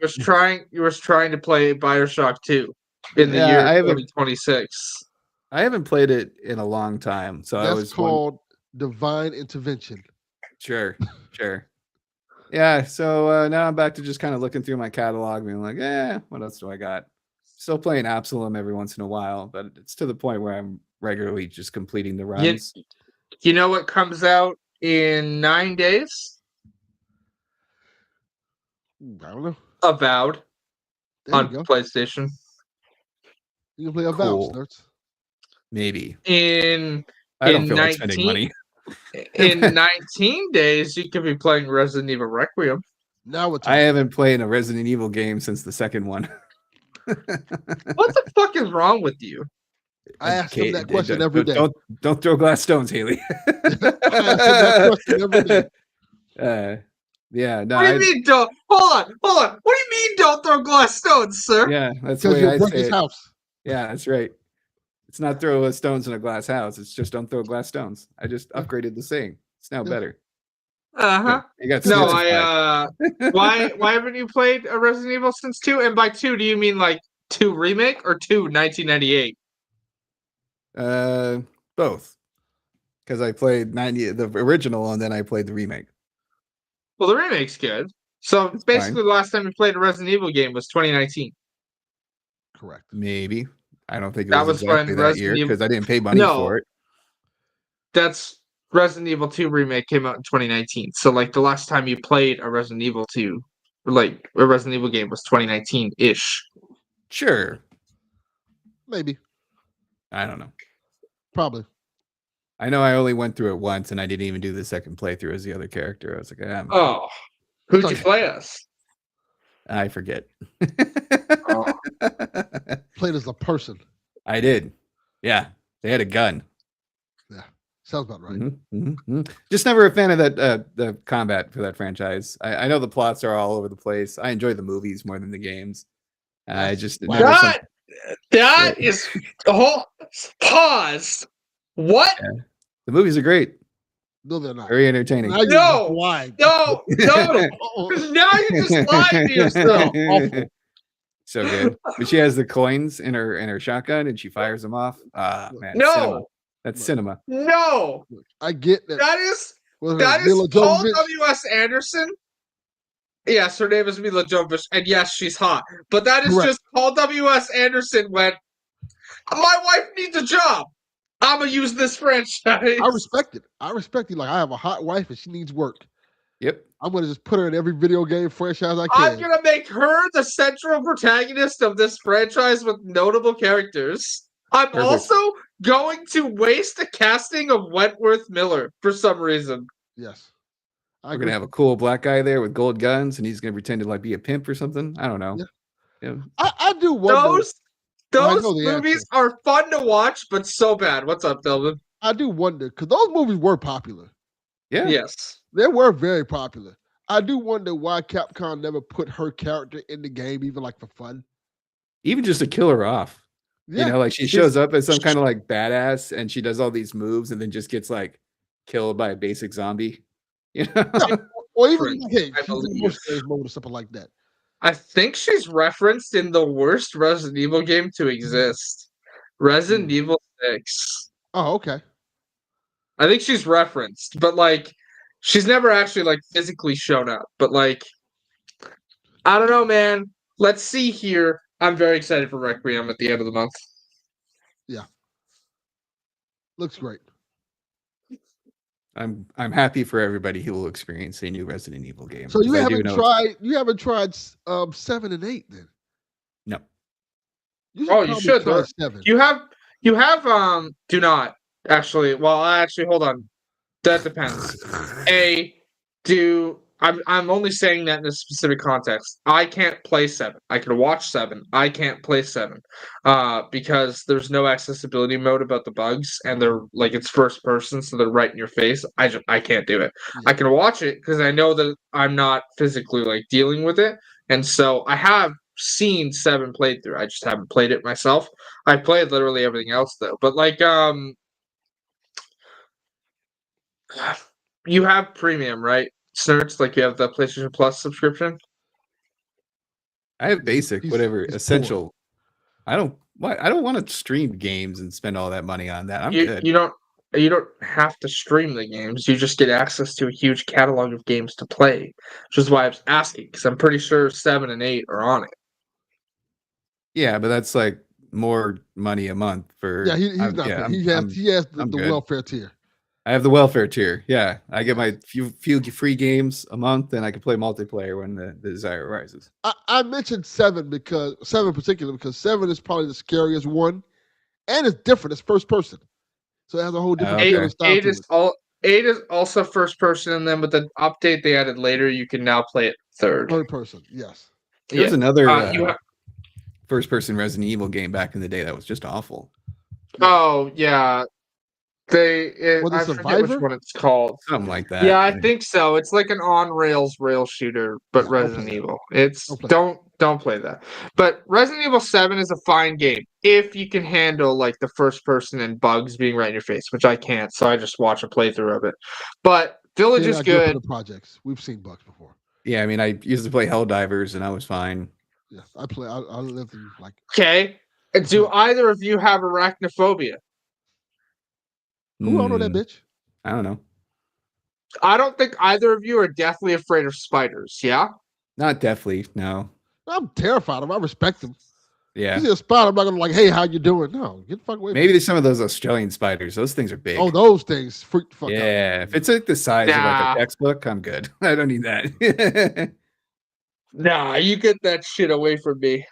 was trying to play Bioshock 2 in the Yeah, year I haven't- 2026. I haven't played it in a long time, so I That's was called divine intervention. sure. Yeah, so now I'm back to just kind of looking through my catalog, being like, what else do I got? Still playing Absalom every once in a while, but it's to the point where I'm regularly just completing the runs. You know what comes out in 9 days? I don't know. Avowed There on you go. PlayStation. You can play a valve, Cool. Snurts. Maybe. In I don't in feel like spending 19 money. in 19 days, you could be playing Resident Evil Requiem. Now we're I talking. haven't played a Resident Evil game since the second one. What the fuck is wrong with you? I ask him that question don't, every day. Don't throw glass stones, Haley. I ask him that question every day. Yeah, no, What do you mean don't? Hold on. What do you mean don't throw glass stones, sir? yeah, that's the Because way you'll I break say his it. house. Yeah, that's right. It's not throw stones in a glass house. It's just don't throw glass stones. I just upgraded the saying. It's now better. Uh-huh. You got No, Snitzified. why haven't you played a Resident Evil since 2? And by 2, do you mean like 2 remake or 2 1998? Both. Because I played the original and then I played the remake. Well, the remake's good. So It's basically, fine. the last time we played a Resident Evil game was 2019. Correct. Maybe. I don't think it That was was when exactly that Resident year Evil. because I didn't pay money No, for it. that's Resident Evil 2 remake came out in 2019. So like the last time you played a Resident Evil 2, like a Resident Evil game, was 2019 ish. Sure. Maybe. I don't know. Probably. I know I only went through it once and I didn't even do the second playthrough as the other character. I was like, Oh, who'd you play as? I forget. Oh. Played as a person. I did. Yeah. They had a gun. Yeah. Sounds about right. Just never a fan of that the combat for that franchise. I know the plots are all over the place. I enjoy the movies more than the games. I just never that is pause. What? Yeah. The movies are great. No, they're not. Very entertaining. Now No. lying. No. Now you're just lying to yourself. Awful. So good. But she has the coins in her shotgun and she fires them off. Ah, man. No. Cinema. That's cinema. No. I get that. That is Mila Paul Jovovich? W.S. Anderson. Yes, her name is Mila Jovovich, and yes, she's hot. But that is Correct. just Paul W.S. Anderson went, my wife needs a job. I'm going to use this franchise. I respect it. Like, I have a hot wife and she needs work. Yep. I'm going to just put her in every video game franchise I can. I'm going to make her the central protagonist of this franchise with notable characters. I'm also going to waste the casting of Wentworth Miller for some reason. Yes. We're going to have a cool black guy there with gold guns and he's going to pretend to like be a pimp or something. I don't know. Yeah. I do wonder. Those movies are fun to watch, but so bad. What's up, Delvin? I do wonder, because those movies were popular. Yeah. Yes. They were very popular. I do wonder why Capcom never put her character in the game, even like for fun. Even just to kill her off. Yeah. You know, like she shows up as some kind of like badass and she does all these moves and then just gets like killed by a basic zombie. You know? Yeah. Or even in the game, she's in the most mode or something like that. I think she's referenced in the worst Resident Evil game to exist. Resident Evil 6. Oh, okay. I think she's referenced, but like she's never actually like physically shown up. But like I don't know, man. Let's see here. I'm very excited for Requiem at the end of the month. Yeah. Looks great. I'm happy for everybody who will experience a new Resident Evil game. So you haven't tried 7 and 8 then? No. You should try 7. You have do not actually. Well, hold on. That depends. I'm only saying that in a specific context. I can't play 7. I can watch 7. I can't play 7 because there's no accessibility mode about the bugs, and they're like it's first person, so they're right in your face. I can't do it. Yeah. I can watch it because I know that I'm not physically like dealing with it, and so I have seen 7 played through. I just haven't played it myself. I played literally everything else though, but like you have premium, right? Snurts, like you have the PlayStation Plus subscription? I have basic, whatever, essential. Poor. I don't want to stream games and spend all that money on that. I'm good. You don't have to stream the games. You just get access to a huge catalog of games to play. Which is why I was asking, because I'm pretty sure 7 and 8 are on it. Yeah, but that's like more money a month for. Yeah, he's not. Yeah, he has the welfare tier. I have the welfare tier. Yeah, I get my few free games a month, and I can play multiplayer when the desire arises. I mentioned 7 in particular because 7 is probably the scariest one, and it's different. It's first person, so it has a whole different style. 8 is also first person, and then with the update they added later, you can now play it third person. Yes. There's another first-person Resident Evil game back in the day that was just awful. Oh yeah, Was it I forget which Survivor? one it's called. Something like that. Yeah, I think so. It's like an on rails rail shooter, but Yeah, don't play Resident that. Evil. It's Don't play that. don't play that. But Resident Evil 7 is a fine game if you can handle like the first person and bugs being right in your face, which I can't, so I just watch a playthrough of it. But Village They're is not good for good. the projects. We've seen bugs before. Yeah, I mean, I used to play Helldivers, and I was fine. Yes, I play. I lived in like. Okay. Do either of you have arachnophobia? Who owned that Hmm, bitch? I don't know. I don't think either of you are deathly afraid of spiders, yeah? Not deathly, no. I'm terrified of him. I respect him. Yeah. You see a spider, I'm not gonna like, hey, how you doing? No, get the fuck away. Maybe there's some of those Australian spiders. Those things are big. Oh, those things freak the fuck out. Yeah, if it's like the size of like Nah. a textbook, I'm good. I don't need that. Nah, you get that shit away from me.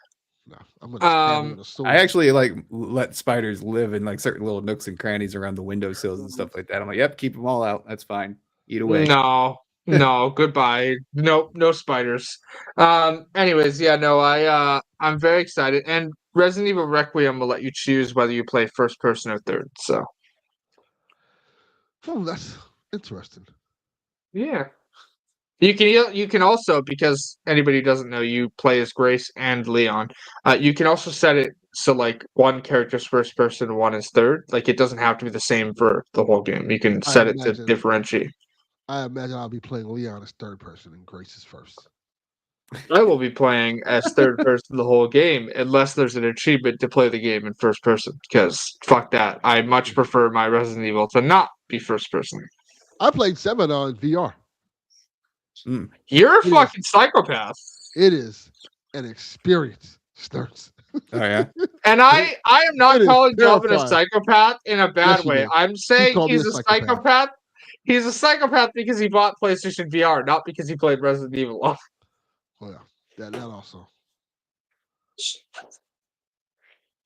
No, I'm gonna stab you with a sword. I actually like let spiders live in like certain little nooks and crannies around the windowsills and stuff like that. I'm like, yep, keep them all out. That's fine. Eat away. No, goodbye. Nope, no spiders. Anyways, yeah, no, I'm very excited. And Resident Evil Requiem will let you choose whether you play first person or third. So Oh, that's interesting. yeah. You can also, because anybody who doesn't know, you play as Grace and Leon. You can also set it so like one character's first person, one is third. Like it doesn't have to be the same for the whole game. You can set it to differentiate. I imagine I'll be playing Leon as third person and Grace is first. I will be playing as third person the whole game, unless there's an achievement to play the game in first person. Because fuck that, I much prefer my Resident Evil to not be first person. I played 7 on VR. You're a It fucking psychopath. It is an experience, Sturts. Oh yeah. And I am not It is calling Delvin a terrifying. psychopath in a bad Yes, you way. did. I'm saying called me he's a a psychopath. psychopath. He's a psychopath because he bought PlayStation VR, not because he played Resident Evil. Oh yeah, that also.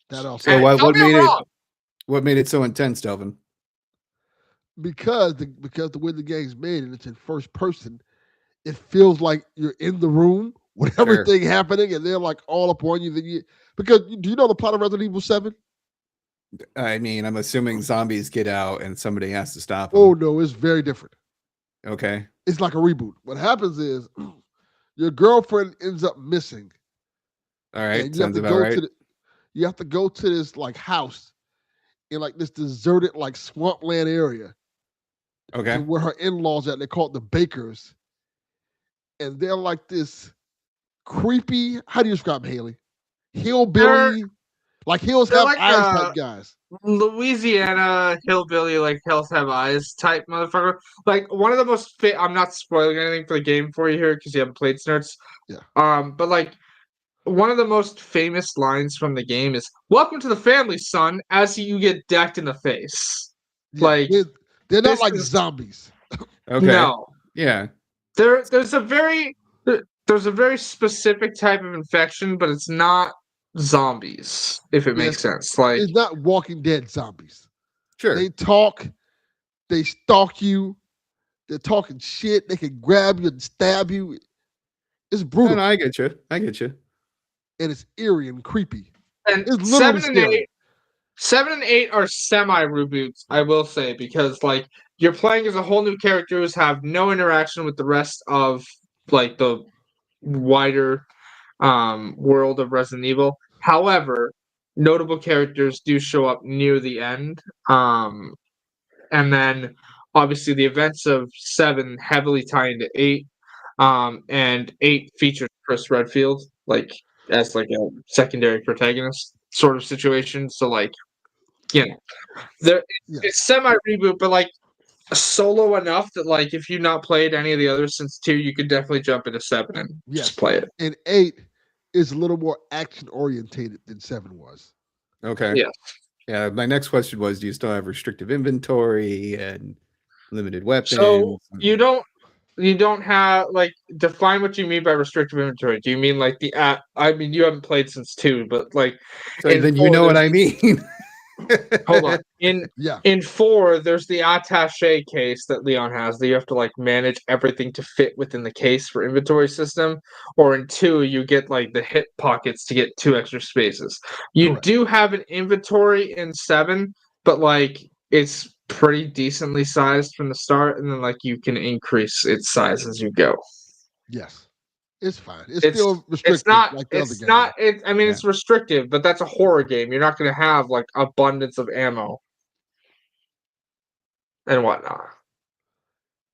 That also. So Hey, don't get me wrong. what made it so intense, Delvin? Because the way the game's made and it's in first person, it feels like you're in the room with everything happening, and they're like all up on you. Because do you know the plot of Resident Evil 7? I mean, I'm assuming zombies get out and somebody has to stop them. Oh no, it's very different. Okay. It's like a reboot. What happens is your girlfriend ends up missing. All right. And you have Sounds to about go right. you have to go to this like house in like this deserted like swampland area. Okay. Where her in-laws at. They call it the Bakers. And they're like this creepy, how do you describe them, Haley? Hillbilly. Like Hills Have like, Eyes type guys. Louisiana hillbilly, like Hills Have Eyes type motherfucker. Like one of the most I'm not spoiling anything for the game for you here because you haven't played Snerts. Yeah. But like one of the most famous lines from the game is "Welcome to the family, son," as you get decked in the face. Yeah, like they're not like zombies. Okay. No. Yeah. There's a very specific type of infection, but it's not zombies, if it makes sense. Like it's not Walking Dead zombies. Sure. They talk, they stalk you, they're talking shit, they can grab you and stab you. It's brutal. No, I get you. And it's eerie and creepy. And it's literally scary. 7 and 8 are semi reboots, I will say, because like you're playing as a whole new characters, have no interaction with the rest of like the wider world of Resident Evil. However, notable characters do show up near the end. And then obviously the events of 7 heavily tie into 8. And 8 features Chris Redfield, like as like a secondary protagonist sort of situation. So like, you know, it's semi reboot, but like solo enough that like if you've not played any of the others since 2, you could definitely jump into 7 and just play it. And 8 is a little more action orientated than 7 was. Okay. Yeah. Yeah. My next question was, do you still have restrictive inventory and limited weapons? So you don't have like define what you mean by restrictive inventory. Do you mean like the app? I mean you haven't played since 2, but like so then you know what I mean. Hold on. Yeah. In 4, there's the attaché case that Leon has that you have to like manage everything to fit within the case for inventory system. Or in 2, you get like the hip pockets to get 2 extra spaces. You Correct. do have an inventory in 7, but like it's pretty decently sized from the start, and then like you can increase its size as you go. Yes. It's fine. It's It's still restricted like the other it's game. not it I mean Yeah. it's restrictive, but that's a horror game. You're not gonna have like abundance of ammo and whatnot.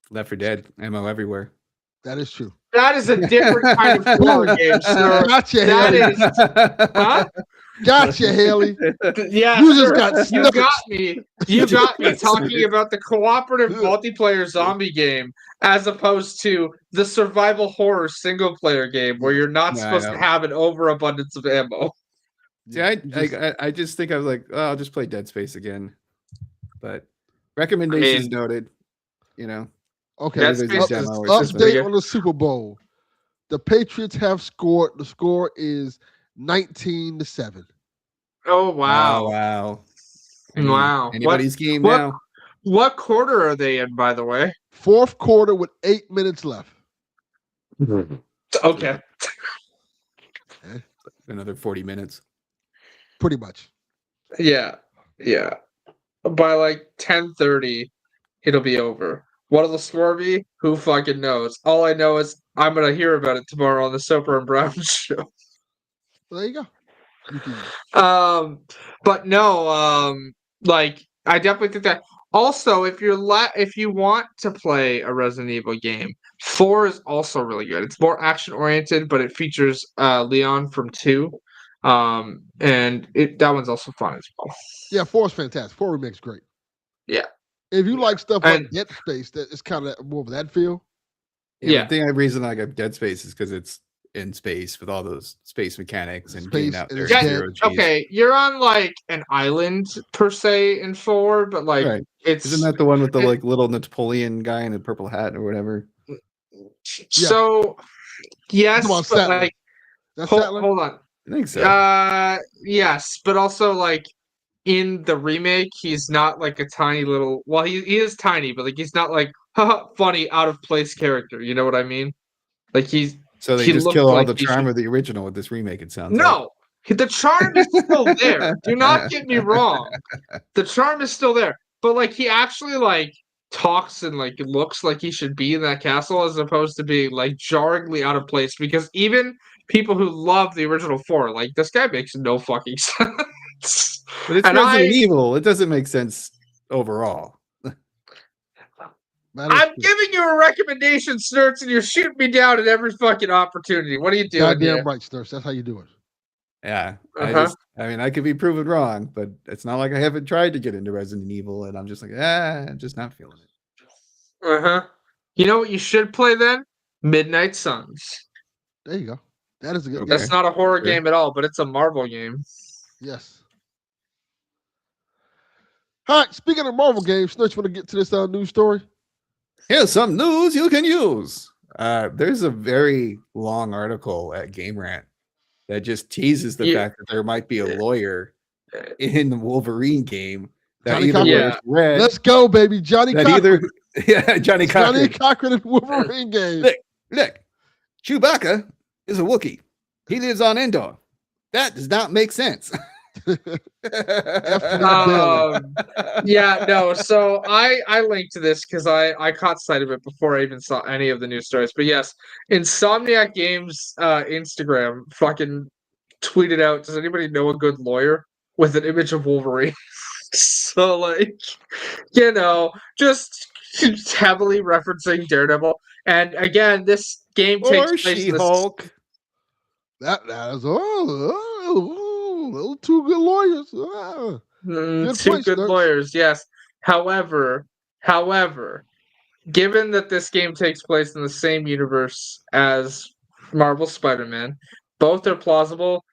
Left 4 Dead, ammo everywhere. That is true. That is a different kind of horror game, sir. Gotcha, That Haley. is huh? Gotcha, Haley. Yeah, You just sir. got You got snatched. me. You got me talking about the cooperative multiplayer zombie game as opposed to the survival horror single player game where you're not Yeah, I supposed to know. have an overabundance of ammo. See, I just think I was like, oh, I'll just play Dead Space again. But recommendations noted. You know, Okay. Dead Everybody's Space got is demo or something. pretty Update good. on the Super Bowl. The Patriots have scored. The score is 19-7. Oh wow. Oh, wow. Wow. Anybody's game what- now. What quarter are they in, by the way? Fourth quarter with 8 minutes left. Okay. Another 40 minutes. Pretty much. Yeah. Yeah. By like 10:30, it'll be over. What'll the score be? Who fucking knows? All I know is I'm gonna hear about it tomorrow on the Soper and Brown show. Well, there you go. You can, But no, like I definitely think that. Also, if you want to play a Resident Evil game, 4 is also really good. It's more action oriented, but it features Leon from 2, and that one's also fun as well. yeah, 4 is fantastic. 4 remake's great. Yeah. If you like stuff And- like Dead Space, that it's kind of more of that feel. Yeah. The reason I got Dead Space is because it's in space with all those space mechanics and Space getting out and there. it's in dead. zero Gs. Okay, you're on like an island per se in 4, but like Right. it's Isn't that the one with the it- like little Napoleon guy in a purple hat or whatever? so yes, Come on, but Sattler. like That's hold Sattler? on. I think so. Yes, but also like in the remake, he's not like a tiny little. Well, he is tiny, but like he's not like haha, funny out of place character. You know what I mean? Like So they he just looked kill all like the he charm should- of the original with this remake. It sounds like. No, the charm is still there. Do not get me wrong. The charm is still there, but like he actually like talks and like looks like he should be in that castle as opposed to being like jarringly out of place because even people who love the original 4 like this guy makes no fucking sense. But it's And Resident Evil. It doesn't make sense overall. I'm giving you a recommendation, Snurts, and you're shooting me down at every fucking opportunity. What are you doing Goddamn here? right, Snurfs. That's how you do it. Yeah. Uh-huh. I mean, I could be proven wrong, but it's not like I haven't tried to get into Resident Evil and I'm just like, I'm just not feeling it. Uh-huh. You know what you should play then? Midnight Suns. There you go. That is a good Okay. game. That's not a horror Sure. game at all, but it's a Marvel game. Yes. All right. Speaking of Marvel games, Snurch, want to get to this news story? Here's some news you can use. There's a very long article at Game Rant that just teases the fact that there might be a lawyer in the Wolverine game that Johnny either Cochran. was read Let's go, baby. Johnny that Cochran. either Johnny Johnny Cochran. Cochran in Wolverine game. Look, Chewbacca is a Wookiee. He lives on Endor. That does not make sense. Yeah, no. So I linked to this because I caught sight of it before I even saw any of the news stories. But yes, Insomniac Games Instagram fucking tweeted out, does anybody know a good lawyer with an image of Wolverine? So like, you know, just heavily referencing Daredevil. And again, this game takes Or place She-Hulk. That is a little too good lawyers. Good two point, good Snurks. lawyers, yes. However, given that this game takes place in the same universe as Marvel Spider-Man, both are plausible.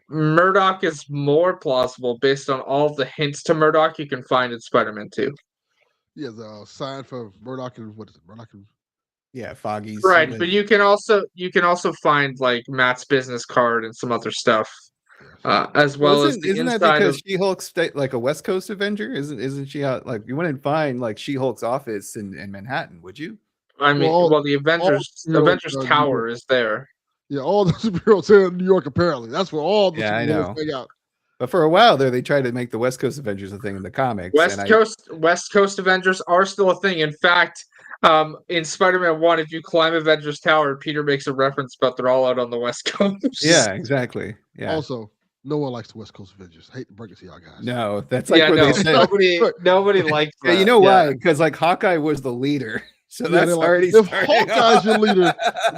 Murdoch is more plausible based on all the hints to Murdoch you can find in Spider-Man 2. Yeah, the sign for Murdoch and what is it? Murdoch and Yeah, Foggy's. Right, but you can also find like Matt's business card and some other stuff as Well, well as the isn't that inside because of. She-Hulk's like a West Coast Avenger? Isn't she out like you wouldn't find like She-Hulk's office in Manhattan, would you? I Well, mean, well, the all superheroes Avengers are in New York. Tower is there. Yeah, all the superheroes are in New York. Apparently, that's where all the Yeah, I superheroes know. hang out. But for a while there, they tried to make the West Coast Avengers a thing in the comics, and West Coast Avengers are still a thing. In fact, in Spider-Man 1, if you climb Avengers Tower, Peter makes a reference about they're all out on the West Coast. yeah, exactly. Yeah, Also, no one likes the West Coast Avengers. Hate to break it to y'all guys. no, that's like Yeah, where no, they said, nobody liked yeah, that. you know why? Because like Hawkeye was the leader, so Yeah, that's they're like, already if starting Hawkeye's your off. leader,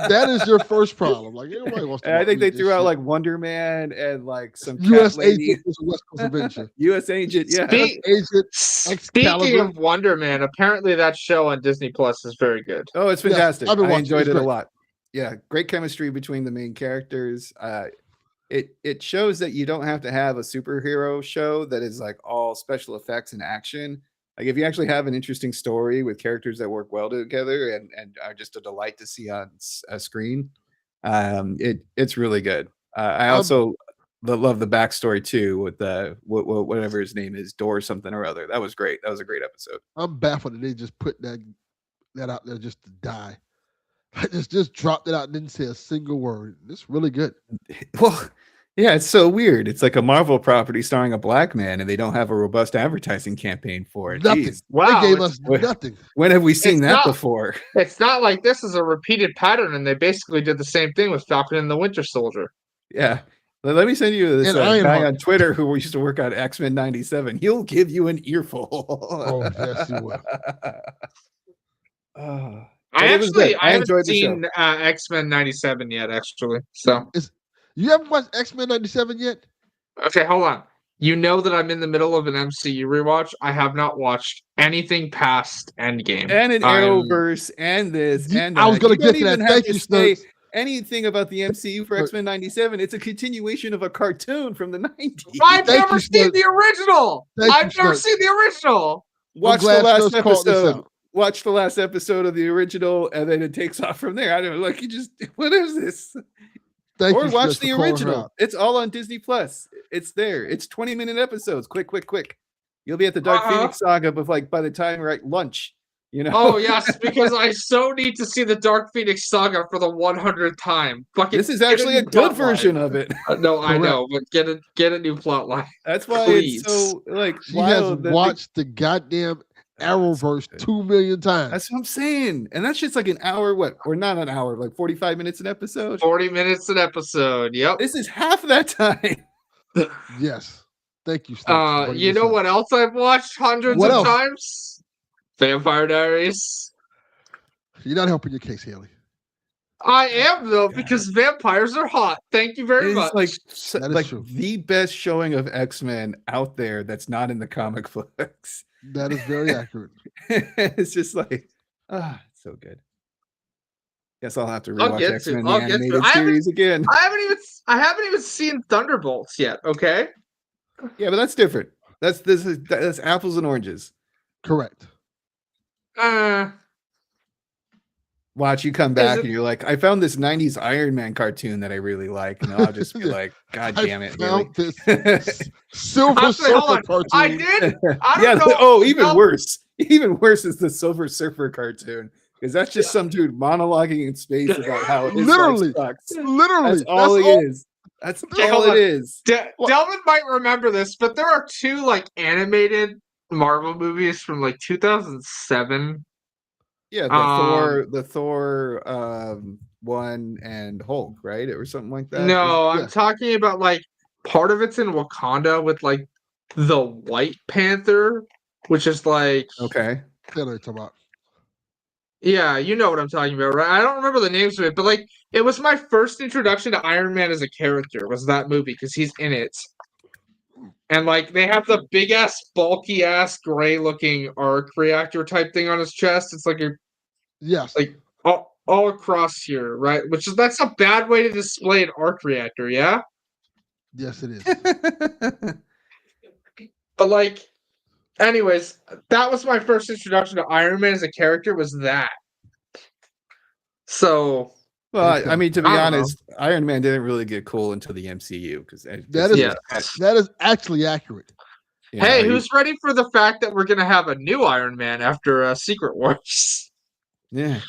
that is your first problem. Like, nobody wants to And I think they read this threw out shit. like Wonder Man and like some cat U.S. lady, Agent was a West Coast Avenger. U.S. Agent. Yeah, U.S. Agent, Speaking Excalibur. of Wonder Man, apparently that show on Disney Plus is very good. oh, it's Yes, fantastic. I've been I watching. enjoyed It's it a great. lot. Yeah, great chemistry between the main characters. It shows that you don't have to have a superhero show that is like all special effects and action. Like if you actually have an interesting story with characters that work well together and are just a delight to see on a screen, it's really good. I I'm also love the backstory too with the whatever his name is, Door something or other. That was great. That was a great episode. I'm baffled that they just put that out there just to die. I just dropped it out and didn't say a single word. It's really good. Well, yeah, it's so weird. It's like a Marvel property starring a black man, and they don't have a robust advertising campaign for it. Nothing. Jeez. They gave it's, us nothing. When have we seen It's that not- before? it's not like this is a repeated pattern, and they basically did the same thing with Falcon and the Winter Soldier. Yeah. Let me send you this And guy Ironheart. on Twitter who used to work on X-Men 97. He'll give you an earful. Oh, yes, he will. Oh, I but it was good. I haven't enjoyed the show. seen X-Men 97 yet, actually. So You haven't watched X-Men 97 yet? okay, hold on. You know that I'm in the middle of an MCU rewatch. I have not watched anything past Endgame. And an I'm- Arrowverse and this and that. I was going to You get don't to even that. have Thank to you, say Snurks. anything about the MCU for Sure. X-Men 97. It's a continuation of a cartoon from the 90s. I've Thank never you, seen Snurks. the original. Thank you, I've never Snurks. seen the original. Watch the glad last Snurks called this episode. out. Watch the last episode of the original, and then it takes off from there. I don't know, like you just what is this? Thank Or you, watch Snurks, the for calling her original. out. It's all on Disney Plus. It's there. It's 20-minute episodes. Quick. You'll be at the Dark Phoenix saga by the time you're at lunch. You know. Oh yes, because I so need to see the Dark Phoenix saga for the 100th time. Fucking This is get actually a new good plot version line. of it. No, I Correct. know, but get a new plot line. That's why Please. it's so like She has wild. that watched the goddamn Arrowverse 2 million times. That's what I'm saying. And that shit's like an hour, or not an hour, like 45 minutes an episode. 40 minutes an episode. Yep. This is half that time. Yes. Thank you, Snurks, for bringing You this know up. what else I've watched hundreds What of else? times? Vampire Diaries. You're not helping your case, Haley. I am though, because vampires are hot. Thank you very much. It's That is like true. the best showing of X-Men out there that's not in the comic books. That is very accurate. It's just like, it's so good. Guess I'll have to I'll rewatch get to X-Men it. the I'll get to it. animated I haven't- series again. I haven't even seen Thunderbolts yet. Okay. Yeah, but that's different. That's apples and oranges. Correct. Watch you come back it- and you're like, I found this 90s Iron Man cartoon that I really like. And I'll just be like, God damn it. I found Really? this Silver Actually, hold Surfer on. cartoon. I did. I Yeah. don't know. Oh, even No. worse. Even worse is the Silver Surfer cartoon. Because that's just some dude monologuing in space about how his Literally. life sucks. Literally. That's all it is. That's Okay, all hold it on. is. Delvin might remember this, but there are two like animated Marvel movies from like 2007. Yeah, the Thor one and Hulk, right? Or something like that. No, I'm yeah. talking about like part of it's in Wakanda with like the White Panther, which is like Okay. I know what you're talking about. yeah, you know what I'm talking about, right? I don't remember the names of it, but like it was my first introduction to Iron Man as a character was that movie because he's in it. And like they have the big ass, bulky ass, gray looking arc reactor type thing on his chest. It's like a Yes. like all across here, right? That's a bad way to display an arc reactor, yeah? Yes, it is. But like anyways, that was my first introduction to Iron Man as a character was that. So Well, I mean, to be I don't know. honest, Iron Man didn't really get cool until the MCU because That is actually accurate. Hey, who's ready for the fact that we're gonna have a new Iron Man after Secret Wars? Yeah.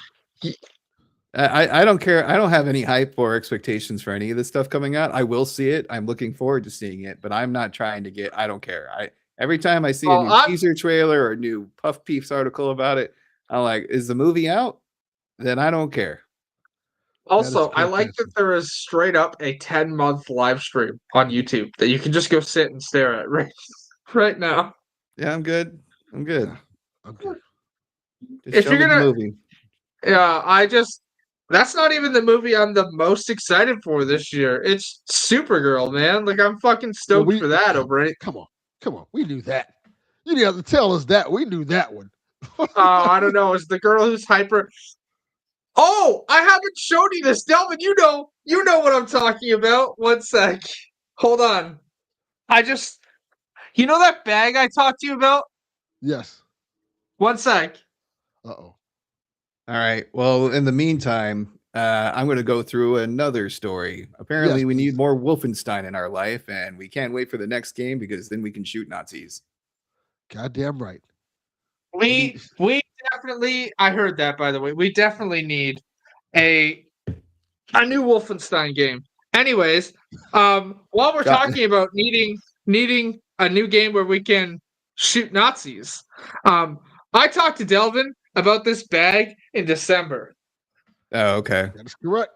I don't care. I don't have any hype or expectations for any of this stuff coming out. I will see it. I'm looking forward to seeing it, but I'm not trying to get. I don't care. Every time I see a new teaser trailer or a new Puff Peeps article about it, I'm like, is the movie out? Then I don't care. Also, I like that there is straight up a 10-month live stream on YouTube that you can just go sit and stare at right now. Yeah, I'm good. I'm good. Yeah, I'm good. Just if show you're me gonna, the movie. Yeah, that's not even the movie I'm the most excited for this year. It's Supergirl, man. Like I'm fucking stoked for that over it. Come on. We knew that. You didn't have to tell us that. We knew that one. I don't know. It's the girl who's hyper. Oh, I haven't shown you this, Delvin. You know what I'm talking about. One sec. Hold on. You know that bag I talked to you about? Yes. One sec. Uh-oh. All right. Well, in the meantime, I'm going to go through another story. Apparently, we need more Wolfenstein in our life, and we can't wait for the next game because then we can shoot Nazis. Goddamn right. We definitely. I heard that, by the way. We definitely need a new Wolfenstein game. Anyways, while we're talking about needing a new game where we can shoot Nazis, I talked to Delvin about this bag in December. Oh, okay. That is correct.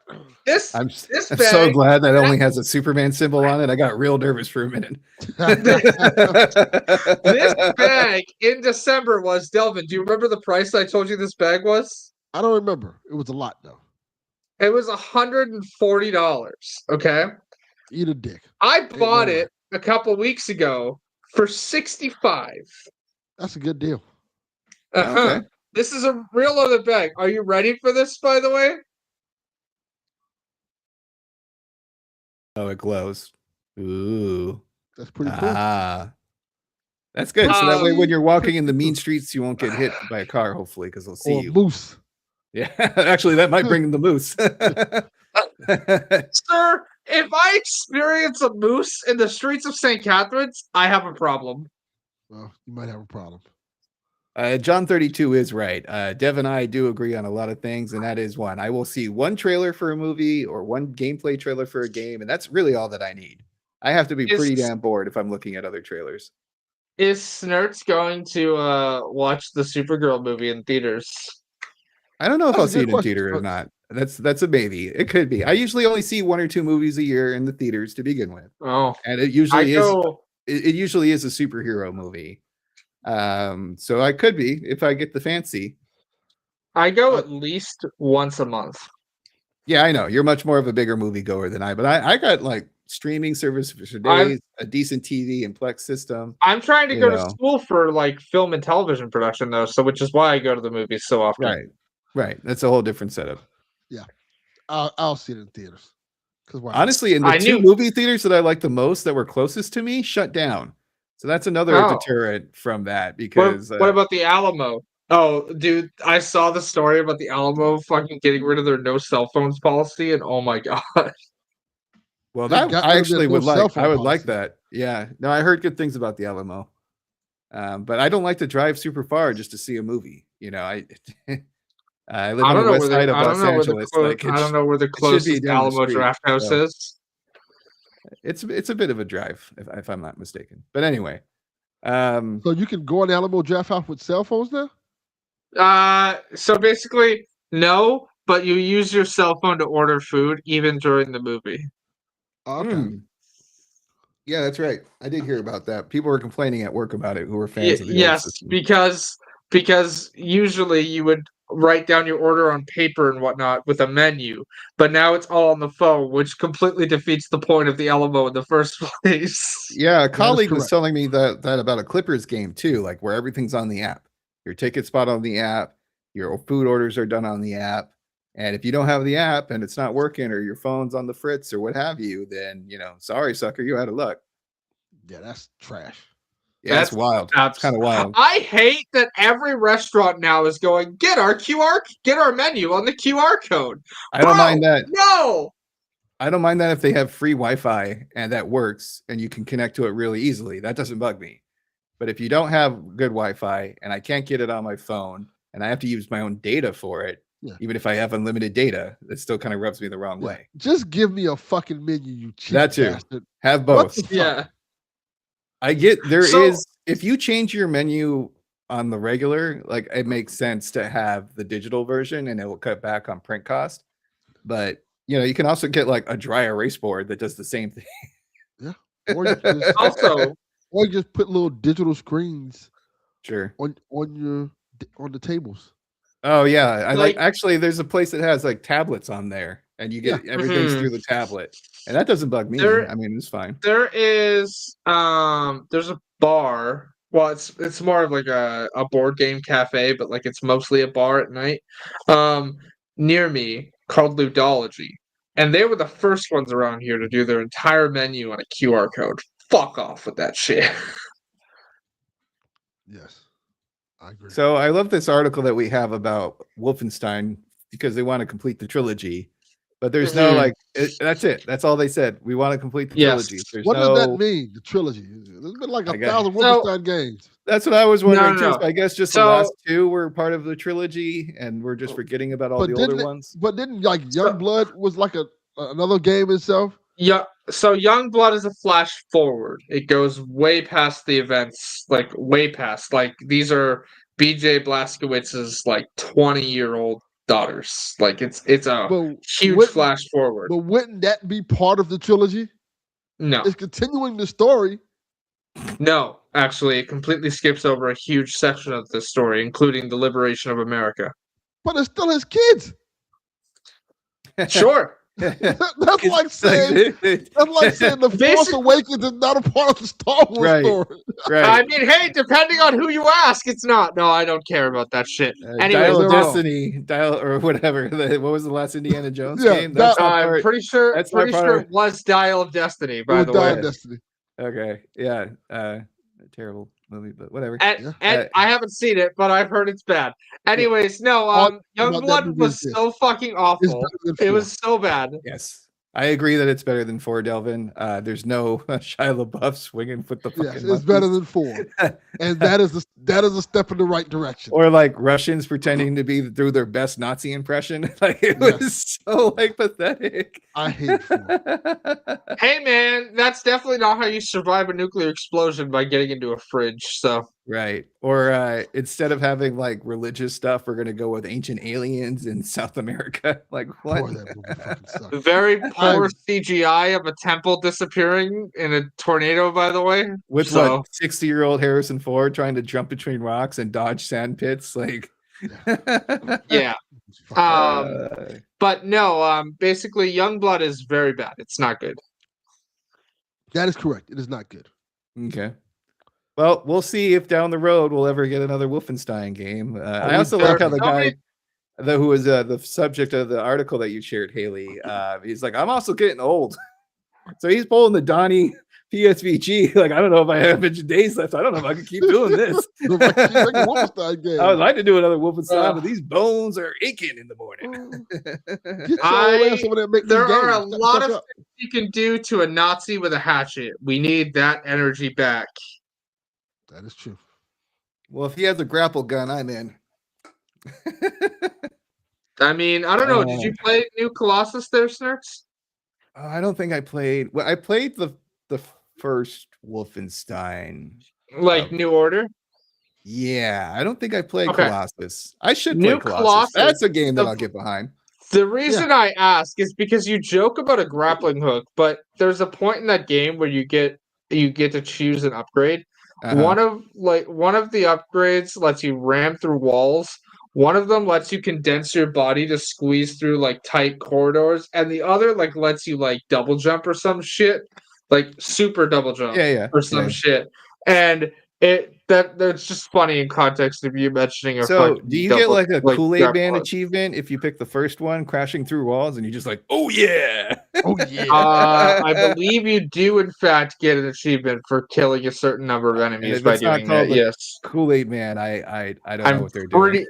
I'm bag, so glad that only has a Superman symbol on it. I got real nervous for a minute. This bag in December was, Delvin, do you remember the price I told you this bag was? I don't remember. It was a lot, though. It was $140. Okay. Eat a dick. I bought it a couple weeks ago for $65. That's a good deal. Okay. This is a real leather bag. Are you ready for this, by the way? Oh, it glows. Ooh. That's pretty cool. That's good. So that way when you're walking in the mean streets, you won't get hit by a car, hopefully, because they'll see you. Moose. Yeah, actually, that might bring the moose. Sir, if I experience a moose in the streets of St. Catharines, I have a problem. Well, you might have a problem. John 32 is right. Dev and I do agree on a lot of things, and that is one. I will see one trailer for a movie or one gameplay trailer for a game, and that's really all that I need. I have to be pretty damn bored if I'm looking at other trailers. Is Snertz going to watch the Supergirl movie in theaters? I don't know if I'll see it in theater or not. That's a maybe. It could be. I usually only see 1 or 2 movies a year in the theaters to begin with. Oh, and it usually it usually is a superhero movie. So I could be if I get the fancy. I go at least once a month. Yeah, I know. You're much more of a bigger movie goer than I, but I got like streaming service for days, a decent TV and Plex system. I'm trying to go to school for like film and television production though, so which is why I go to the movies so often. Right. That's a whole different setup. Yeah. I'll see it in theaters. Honestly, in the 2 movie theaters that I like the most that were closest to me shut down. So that's another deterrent from that because what about the Alamo? Oh, dude, I saw the story about the Alamo fucking getting rid of their no cell phones policy, and oh my god. Well, that I actually would like. I would like that. Yeah. No, I heard good things about the Alamo. But I don't like to drive super far just to see a movie. You know, I live on the west side of Los Angeles. I don't know where the closest Alamo Draft House is. It's a bit of a drive, if I'm not mistaken. But anyway. So you can go on the Alamo Draft House with cell phones now? So basically, no, but you use your cell phone to order food even during the movie. Okay. Yeah, that's right. I did hear about that. People were complaining at work about it who were fans of the old system. because usually you would write down your order on paper and whatnot with a menu, but now it's all on the phone, which completely defeats the point of the Alamo in the first place. Yeah, a colleague was telling me that about a Clippers game too, like where everything's on the app. Your ticket spot on the app, your food orders are done on the app. And if you don't have the app and it's not working or your phone's on the fritz or what have you, then, sorry, sucker, you out of luck. Yeah, that's trash. Yeah, it's wild. It's kind of wild. I hate that every restaurant now is going, get our menu on the QR code. I don't mind that. No. I don't mind that if they have free Wi-Fi and that works and you can connect to it really easily. That doesn't bug me. But if you don't have good Wi-Fi and I can't get it on my phone and I have to use my own data for it, even if I have unlimited data, it still kind of rubs me the wrong way. Just give me a fucking menu, you cheap That too. bastard. Have both. Yeah. I get is if you change your menu on the regular, like it makes sense to have the digital version and it will cut back on print cost. But you can also get like a dry erase board that does the same thing. Yeah. Or you just put little digital screens on the tables. Oh yeah. Actually there's a place that has like tablets on there and you get everything's through the tablet. And that doesn't bug me. I mean, it's fine. There is there's a bar. Well, it's more of like a board game cafe, but like it's mostly a bar at night. Near me called Ludology. And they were the first ones around here to do their entire menu on a QR code. Fuck off with that shit. Yes. I agree. So I love this article that we have about Wolfenstein because they want to complete the trilogy. But there's no like that's it. That's all they said. We want to complete the trilogy. What does that mean? The trilogy? There's been like 1,000 Wolfenstein games. That's what I was wondering too. So I guess just the last two were part of the trilogy, and we're just forgetting about all the older ones. But didn't like Youngblood was like another game itself? Yeah. So Youngblood is a flash forward. It goes way past the events, like way past. Like these are BJ Blazkowicz's like 20-year-old daughters. Like it's a huge flash forward. But wouldn't that be part of the trilogy? No. It's continuing the story. No, actually, it completely skips over a huge section of the story, including the liberation of America. But it's still his kids. Sure. That's like saying the Force Awakens is not a part of the Star Wars story. Right. I mean, hey, depending on who you ask, it's not. No, I don't care about that shit. Dial of Destiny, or whatever. What was the last Indiana Jones game? I'm pretty sure it was Dial of Destiny, by the way. Dial of Destiny. Okay. Yeah. Terrible movie, but whatever. And I haven't seen it, but I've heard it's bad. Anyways, no, Youngblood was so fucking awful. It was so bad. Yes. I agree that it's better than 4, Delvin. There's no Shia LaBeouf swinging with the fucking it's monkeys. Better than 4. And that is a step in the right direction. Or like Russians pretending to be through their best Nazi impression. Like it was so like pathetic. I hate 4. Hey man, that's definitely not how you survive a nuclear explosion, by getting into a fridge. So right. Or instead of having like religious stuff, we're gonna go with ancient aliens in South America. Like what? Boy, that movie fucking sucked. Very poor CGI of a temple disappearing in a tornado, by the way. With 60-year-old Harrison Ford trying to jump between rocks and dodge sand pits, like yeah. But no, basically Youngblood is very bad. It's not good. That is correct. It is not good. Okay. Well, we'll see if down the road we'll ever get another Wolfenstein game. I also like how the guy who was the subject of the article that you shared, Haley, he's like, I'm also getting old. So he's pulling the Donnie PSVG. Like, I don't know if I have a bunch of days left. I don't know if I can keep doing this. I would like to do another Wolfenstein, but these bones are aching in the morning. There are a lot of things you can do to a Nazi with a hatchet. We need that energy back. That is true. Well, if he has a grapple gun, I'm in. I mean, I don't know. Did you play New Colossus there, Snurks? I don't think I played. Well, I played the first Wolfenstein. Like New Order? Yeah, I don't think I played Colossus. I should play Colossus. That's a game that I'll get behind. The reason I ask is because you joke about a grappling hook, but there's a point in that game where you get to choose an upgrade. One of the upgrades lets you ram through walls. One of them lets you condense your body to squeeze through like tight corridors, and the other like lets you like double jump or some shit, like super double jump, or some shit. And that's just funny in context of you mentioning a. So, do you get like a Kool-Aid Man achievement if you pick the first one, crashing through walls, and you're just like, oh yeah? Oh yeah. I believe you do, in fact, get an achievement for killing a certain number of And enemies if by it's not doing that. called the Yes, Kool-Aid Man, I don't know I'm what they're doing.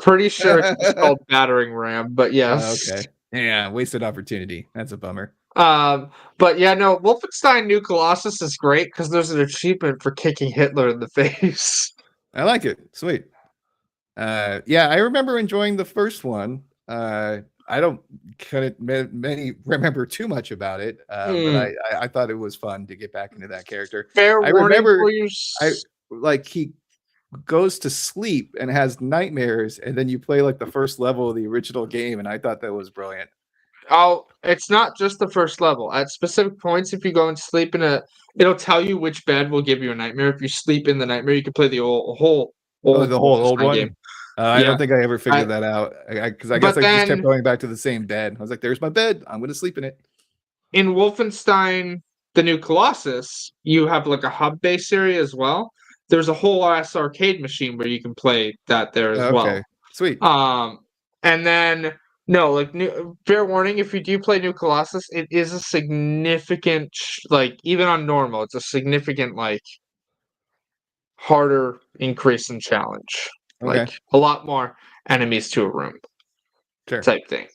pretty sure it's just called battering ram. But yes, Okay. Yeah, wasted opportunity. That's a bummer. but yeah, no, Wolfenstein New Colossus is great because there's an achievement for kicking Hitler in the face. I like it. Sweet. Yeah, I remember enjoying the first one. I don't couldn't many remember too much about it, but I thought it was fun to get back into that character. Fair I warning for remember you. I like he goes to sleep and has nightmares, and then you play like the first level of the original game, and I thought that was brilliant. Oh, it's not just the first level. At specific points, if you go and sleep in it'll tell you which bed will give you a nightmare. If you sleep in the nightmare, you can play the whole Oh, old the whole old Wolfenstein game. one. I Yeah, don't think I ever I, figured that out because I guess but I just kept then going back to the same bed. I was like, "There's my bed. I'm going to sleep in it." in Wolfenstein, the New Colossus, you have like a hub-based area as well. There's a whole ass arcade machine where you can play that there as well. Okay, sweet. And then no, like fair warning, if you do play New Colossus, it is a significant like even on normal, it's a significant like harder increase in challenge. Okay, Like a lot more enemies to a room sure. type thing.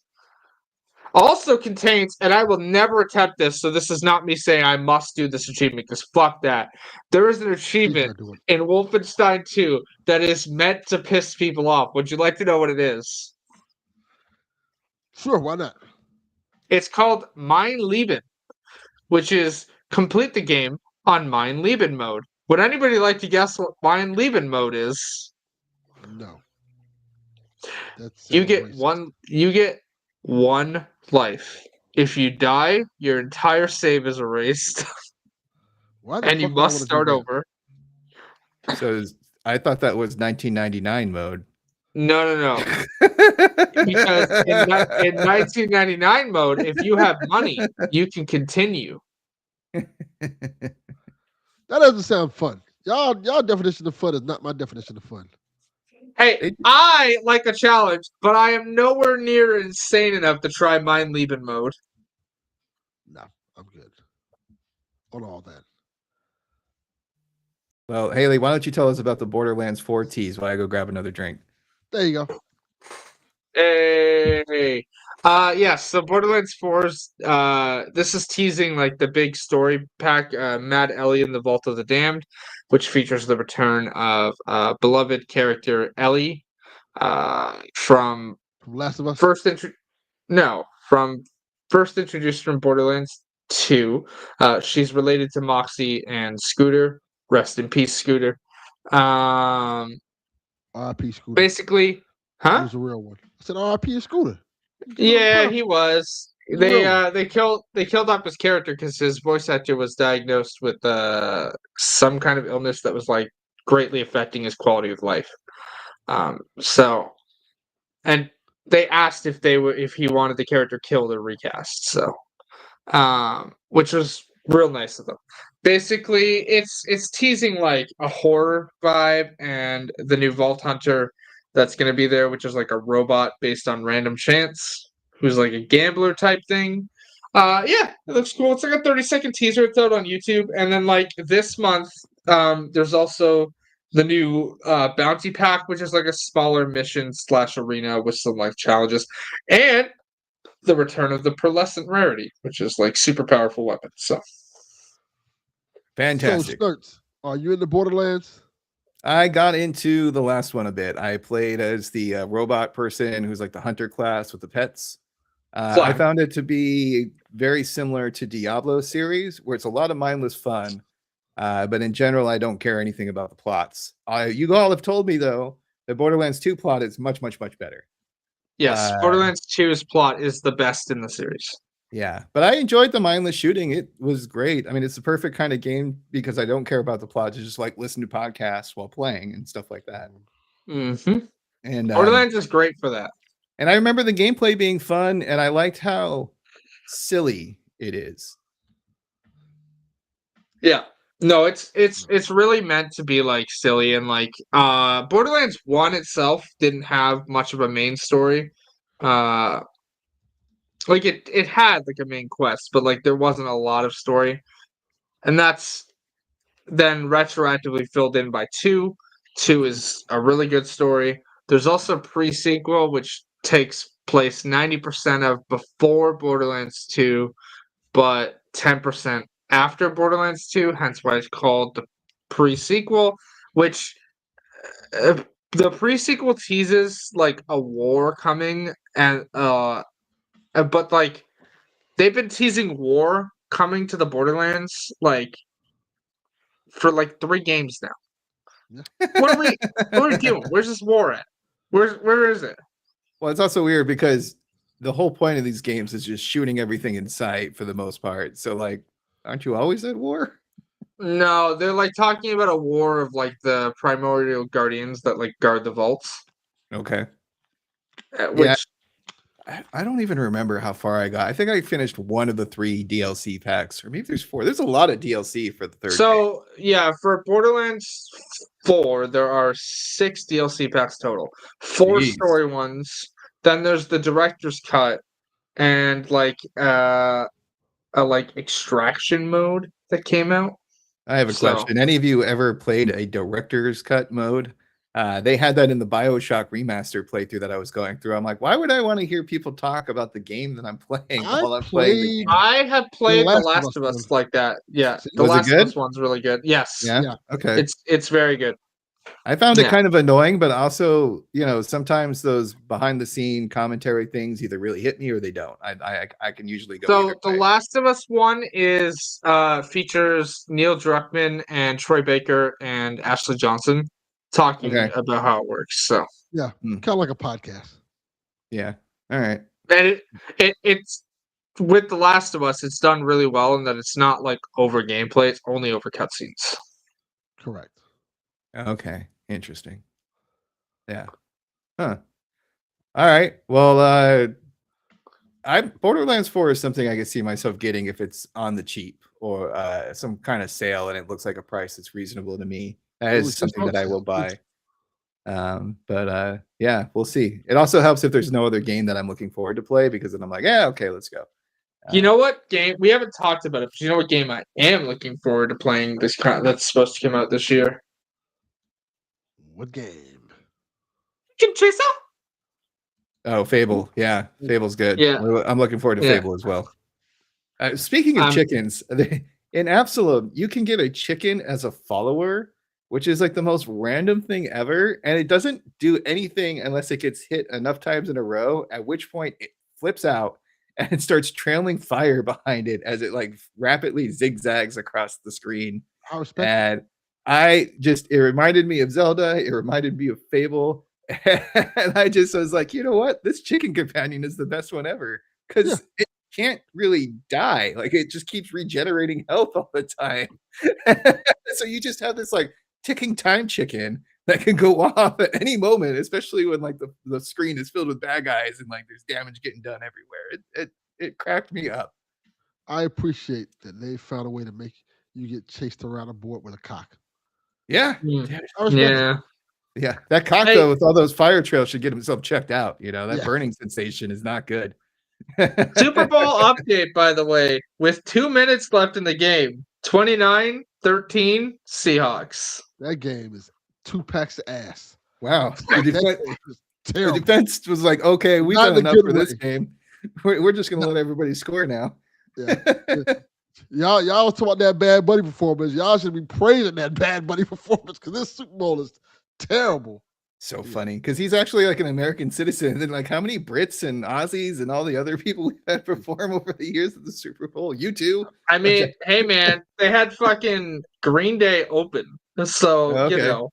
Also contains, and I will never attempt this, so this is not me saying I must do this achievement, because fuck that. There is an He's achievement gonna do it. in Wolfenstein 2 that is meant to piss people off. Would you like to know what it is? Sure, why not? It's called Mein Leben, which is complete the game on Mein Leben mode. Would anybody like to guess what Mein Leben mode is? No. That You sounds get racist. one life. If you die, your entire save is erased. Why the And you fuck would I must want to do start that? over. So I thought that was 1999 mode. No. Because in 1999 mode, if you have money, you can continue. That doesn't sound fun. Y'all definition of fun is not my definition of fun. Hey, I like a challenge, but I am nowhere near insane enough to try Mein Leben mode. No, I'm good on all that. Well, Haley, why don't you tell us about the Borderlands 4 teas while I go grab another drink? There you go. Hey. Yes, so Borderlands 4's this is teasing like the big story pack, Mad Ellie in the Vault of the Damned, which features the return of beloved character Ellie from From Last of Us. from first introduced from Borderlands 2. She's related to Moxie and Scooter. Rest in peace, Scooter. R.I.P. Scooter. Basically, He huh? was a real one. I said R.I.P. Scooter. Yeah, he was. He's a real one. They killed off his character because his voice actor was diagnosed with some kind of illness that was like greatly affecting his quality of life. So and they asked if he wanted the character killed or recast. So which was real nice of them. Basically, it's teasing like a horror vibe and the new Vault Hunter that's going to be there, which is like a robot based on random chance, who's like a gambler type thing. Yeah, it looks cool. It's like a 30-second teaser. It's out on YouTube, and then like this month, there's also the new bounty pack, which is like a smaller mission / arena with some like challenges, and the return of the pearlescent rarity, which is like super powerful weapon. So Fantastic. So, Snurts, are you in the Borderlands? I got into the last one a bit. I played as the robot person who's like the hunter class with the pets. I Flag. found it to be very similar to Diablo series, where it's a lot of mindless fun. But in general, I don't care anything about the plots. You all have told me, though, the Borderlands 2 plot is much, much, much better. Yes, Borderlands 2's plot is the best in the series. Yeah, but I enjoyed the mindless shooting. It was great. I mean, it's the perfect kind of game because I don't care about the plot to just like listen to podcasts while playing and stuff like that. Mm-hmm. And Borderlands is great for that. And I remember the gameplay being fun, and I liked how silly it is. Yeah. No, it's really meant to be like silly and like Borderlands 1 itself didn't have much of a main story. like it had like a main quest, but like there wasn't a lot of story, and that's then retroactively filled in by 2. 2 is a really good story. There's also a pre-sequel which takes place 90% of before Borderlands 2, but 10% after Borderlands 2, hence why it's called the pre-sequel, which the pre-sequel teases like a war coming, and but like they've been teasing war coming to the Borderlands like for like 3 games now. Yeah. What are we doing? Where's this war at? Where is it? Well, it's also weird because the whole point of these games is just shooting everything in sight for the most part. So, like, aren't you always at war? No, they're like talking about a war of like the primordial guardians that like guard the vaults. Okay. Yeah, Which I don't even remember how far I got. I think I finished one of the 3 DLC packs, or maybe there's 4. There's a lot of DLC for the third game. so yeah, for Borderlands 4, there are 6 DLC packs total. 4 Jeez. story ones. Then there's the director's cut and like a like extraction mode that came out. I have a So- question. Any of you ever played a director's cut mode? They had that in the BioShock remaster playthrough that I was going through. I'm like, why would I want to hear people talk about the game that I'm playing while I'm playing the game? I have played The Last Last of of Us Us like that. Yeah, See? The Was it Last good? of Us one's really good. Yes, Yeah. Yeah. Okay. it's very good. I found it Yeah. kind of annoying, but also, sometimes those behind the scene commentary things either really hit me or they don't. I can usually go. So either The way. Last of Us one is features Neil Druckmann and Troy Baker and Ashley Johnson talking Okay. about how it works. So Yeah. Kind of like a podcast. Yeah. All right. and it's with The Last of Us, it's done really well in that it's not like over gameplay; it's only over cutscenes. Correct. Okay. Interesting. Yeah. Huh. All right. Well, Borderlands 4 is something I can see myself getting if it's on the cheap or some kind of sale and it looks like a price that's reasonable to me. That It is was just something on that I sale. will buy. But yeah, we'll see. It also helps if there's no other game that I'm looking forward to play because then I'm like, yeah, okay, let's go. You know what game we haven't talked about it, but you know what game I am looking forward to playing that's supposed to come out this year? What game? Chicken Chaser? Oh, Fable. Yeah, Fable's good. Yeah. I'm looking forward to Yeah. Fable as well. Speaking of chickens, in Absalom, you can get a chicken as a follower, which is like the most random thing ever. And it doesn't do anything unless it gets hit enough times in a row, at which point it flips out and it starts trailing fire behind it as it like rapidly zigzags across the screen. I respect it. And it reminded me of Zelda. It reminded me of Fable. And I just was like, you know what? This chicken companion is the best one ever because it can't really die. Like it just keeps regenerating health all the time. So you just have this like ticking time chicken that can go off at any moment, especially when like the screen is filled with bad guys and like there's damage getting done everywhere. It cracked me up. I appreciate that they found a way to make you get chased around a board with a cock. Yeah. I respect it. Yeah. Yeah. That cock Hey. though with all those fire trails should get himself checked out. That Yeah. burning sensation is not good. Super Bowl update, by the way, with 2 minutes left in the game. 29-13 Seahawks. That game is 2 packs of ass. Wow. That The game is terrible. defense was like, okay, we've Not done in a enough good for this way. game. We're just gonna let everybody score now. Yeah. Y'all was talking about that Bad Bunny performance. Y'all should be praising that Bad Bunny performance because this Super Bowl is terrible. So funny because he's actually like an American citizen. And like, how many Brits and Aussies and all the other people we've had perform over the years at the Super Bowl? You too. I mean, hey man, they had fucking Green Day open. So, Okay.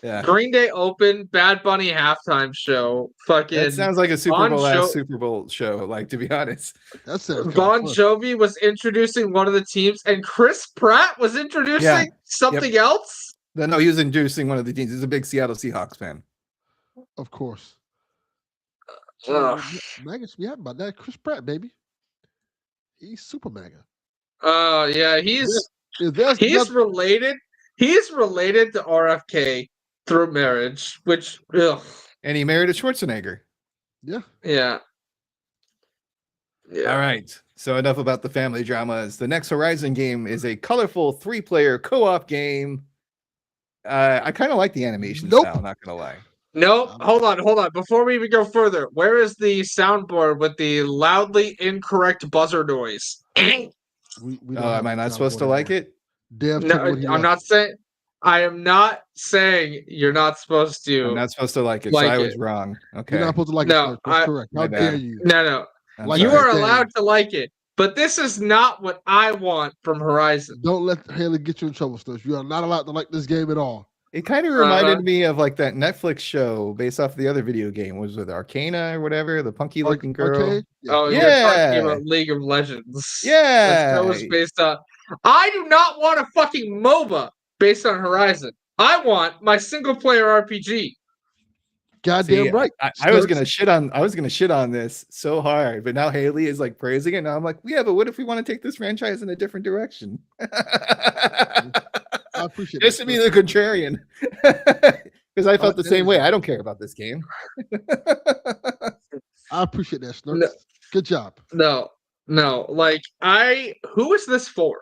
Yeah. Green Day open, Bad Bunny halftime show. Fucking That sounds like a Super Bon Bowl Jo- Super Bowl show. Like, to be honest. That sounds Bon Jovi was introducing one of the teams, and Chris Pratt was introducing something else. No, he was introducing one of the teams. He's a big Seattle Seahawks fan. Of course. Ugh. Maggot's be happy about that. Chris Pratt, baby. He's super mega. Yeah, he's He's related. He's related to RFK through marriage, which And he married a Schwarzenegger. Yeah. yeah. Yeah. All right. So enough about the family dramas. The next Horizon game is a colorful 3-player co-op game. I kind of like the animation Nope. style, not gonna lie. No, hold on. Before we even go further, where is the soundboard with the loudly incorrect buzzer noise? We don't Oh, have am I a not supposed to soundboard like anymore. it? Dev took No, what he I'm left. not saying. I am not saying you're not supposed I'm to not supposed to like it, so like I it. was wrong. You're Okay. not supposed to like it, No, Snurk. That's correct. How My dare bad. you? no. I'm Like You sorry. are thing. allowed to like it, but this is not what I want from Horizon. Don't let Haley get you in trouble, Snurk. You are not allowed to like this game at all. It kind of reminded me of like that Netflix show based off the other video game. Was it Arcana or whatever? The punky looking girl. Arcade? Yeah. Oh, you're talking Yeah. about League of Legends. Yeah. That was based on. I do not want a fucking MOBA based on Horizon. I want my single player RPG. Goddamn See, right. I was Snurks. gonna shit on this so hard, but now Haley is like praising it. Now I'm like, yeah, but what if we want to take this franchise in a different direction? I appreciate Just that. to be Snurk. the contrarian. Because I felt like the the same way. energy. I don't care about this game. I appreciate that, Snurks. No. Good job. No. Like, who is this for?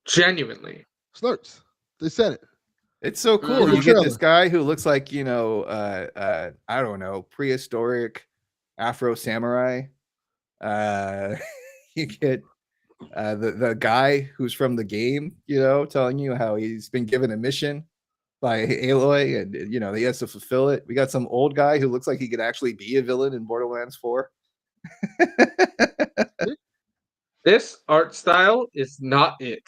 Genuinely. Snurks. They said it. It's so cool. the You get trailer. this guy who looks like, I don't know, prehistoric Afro samurai. You get the guy who's from the game, telling you how he's been given a mission by Aloy and he has to fulfill it. We got some old guy who looks like he could actually be a villain in Borderlands 4. This art style is not it.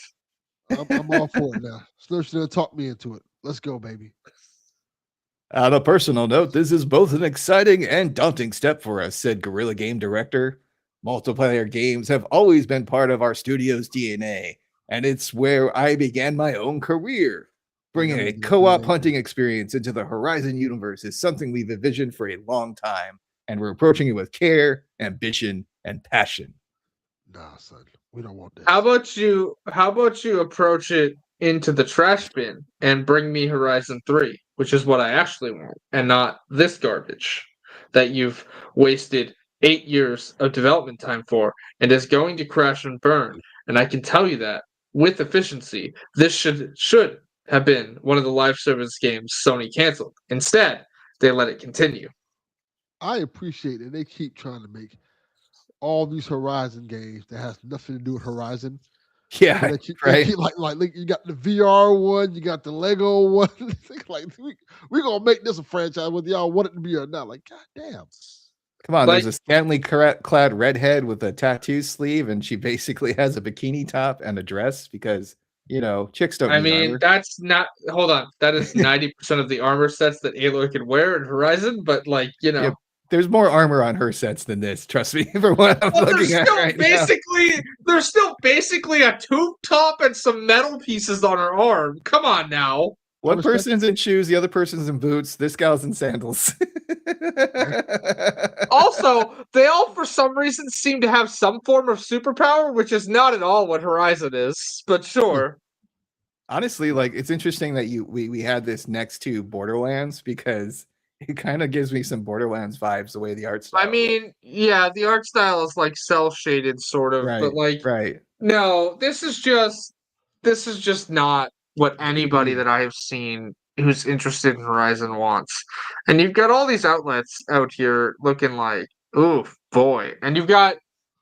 I'm all for it now. Snurks gonna talk me into it. Let's go, baby. On a personal note, this is both an exciting and daunting step for us, said Guerrilla Game Director. Multiplayer games have always been part of our studio's DNA, and it's where I began my own career. Bringing a co-op hunting experience into the Horizon universe is something we've envisioned for a long time, and we're approaching it with care, ambition, and passion. Nah, son. We don't want this. How about you approach it into the trash bin and bring me Horizon 3, which is what I actually want, and not this garbage that you've wasted 8 years of development time for and is going to crash and burn. And I can tell you that with efficiency, this should have been one of the live service games Sony canceled. Instead, they let it continue. I appreciate it. They keep trying to make all these Horizon games that has nothing to do with Horizon. Yeah, So they keep like you got the VR one, you got the Lego one. Like we gonna make this a franchise whether y'all want it to be or not. Like, goddamn. Come on, Like- there's a scantily clad redhead with a tattoo sleeve, and she basically has a bikini top and a dress because chicks don't. I need mean, armor. that's not. Hold on, that is 90% of the armor sets that Aloy could wear in Horizon. But Yep. There's more armor on her sets than this. Trust me, for what I'm But looking at right now. there's still basically a tube top and some metal pieces on her arm. Come on now. One respect- person's in shoes, the other person's in boots. This gal's in sandals. Also, they all for some reason seem to have some form of superpower, which is not at all what Horizon is. But sure. Honestly, like it's interesting that we had this next to Borderlands because it kind of gives me some Borderlands vibes the way the art style. I mean, yeah, the art style is like cell shaded sort of, but right. no, this is just not what anybody that I have seen who's interested in Horizon wants. And you've got all these outlets out here looking like, oof, boy. And you've got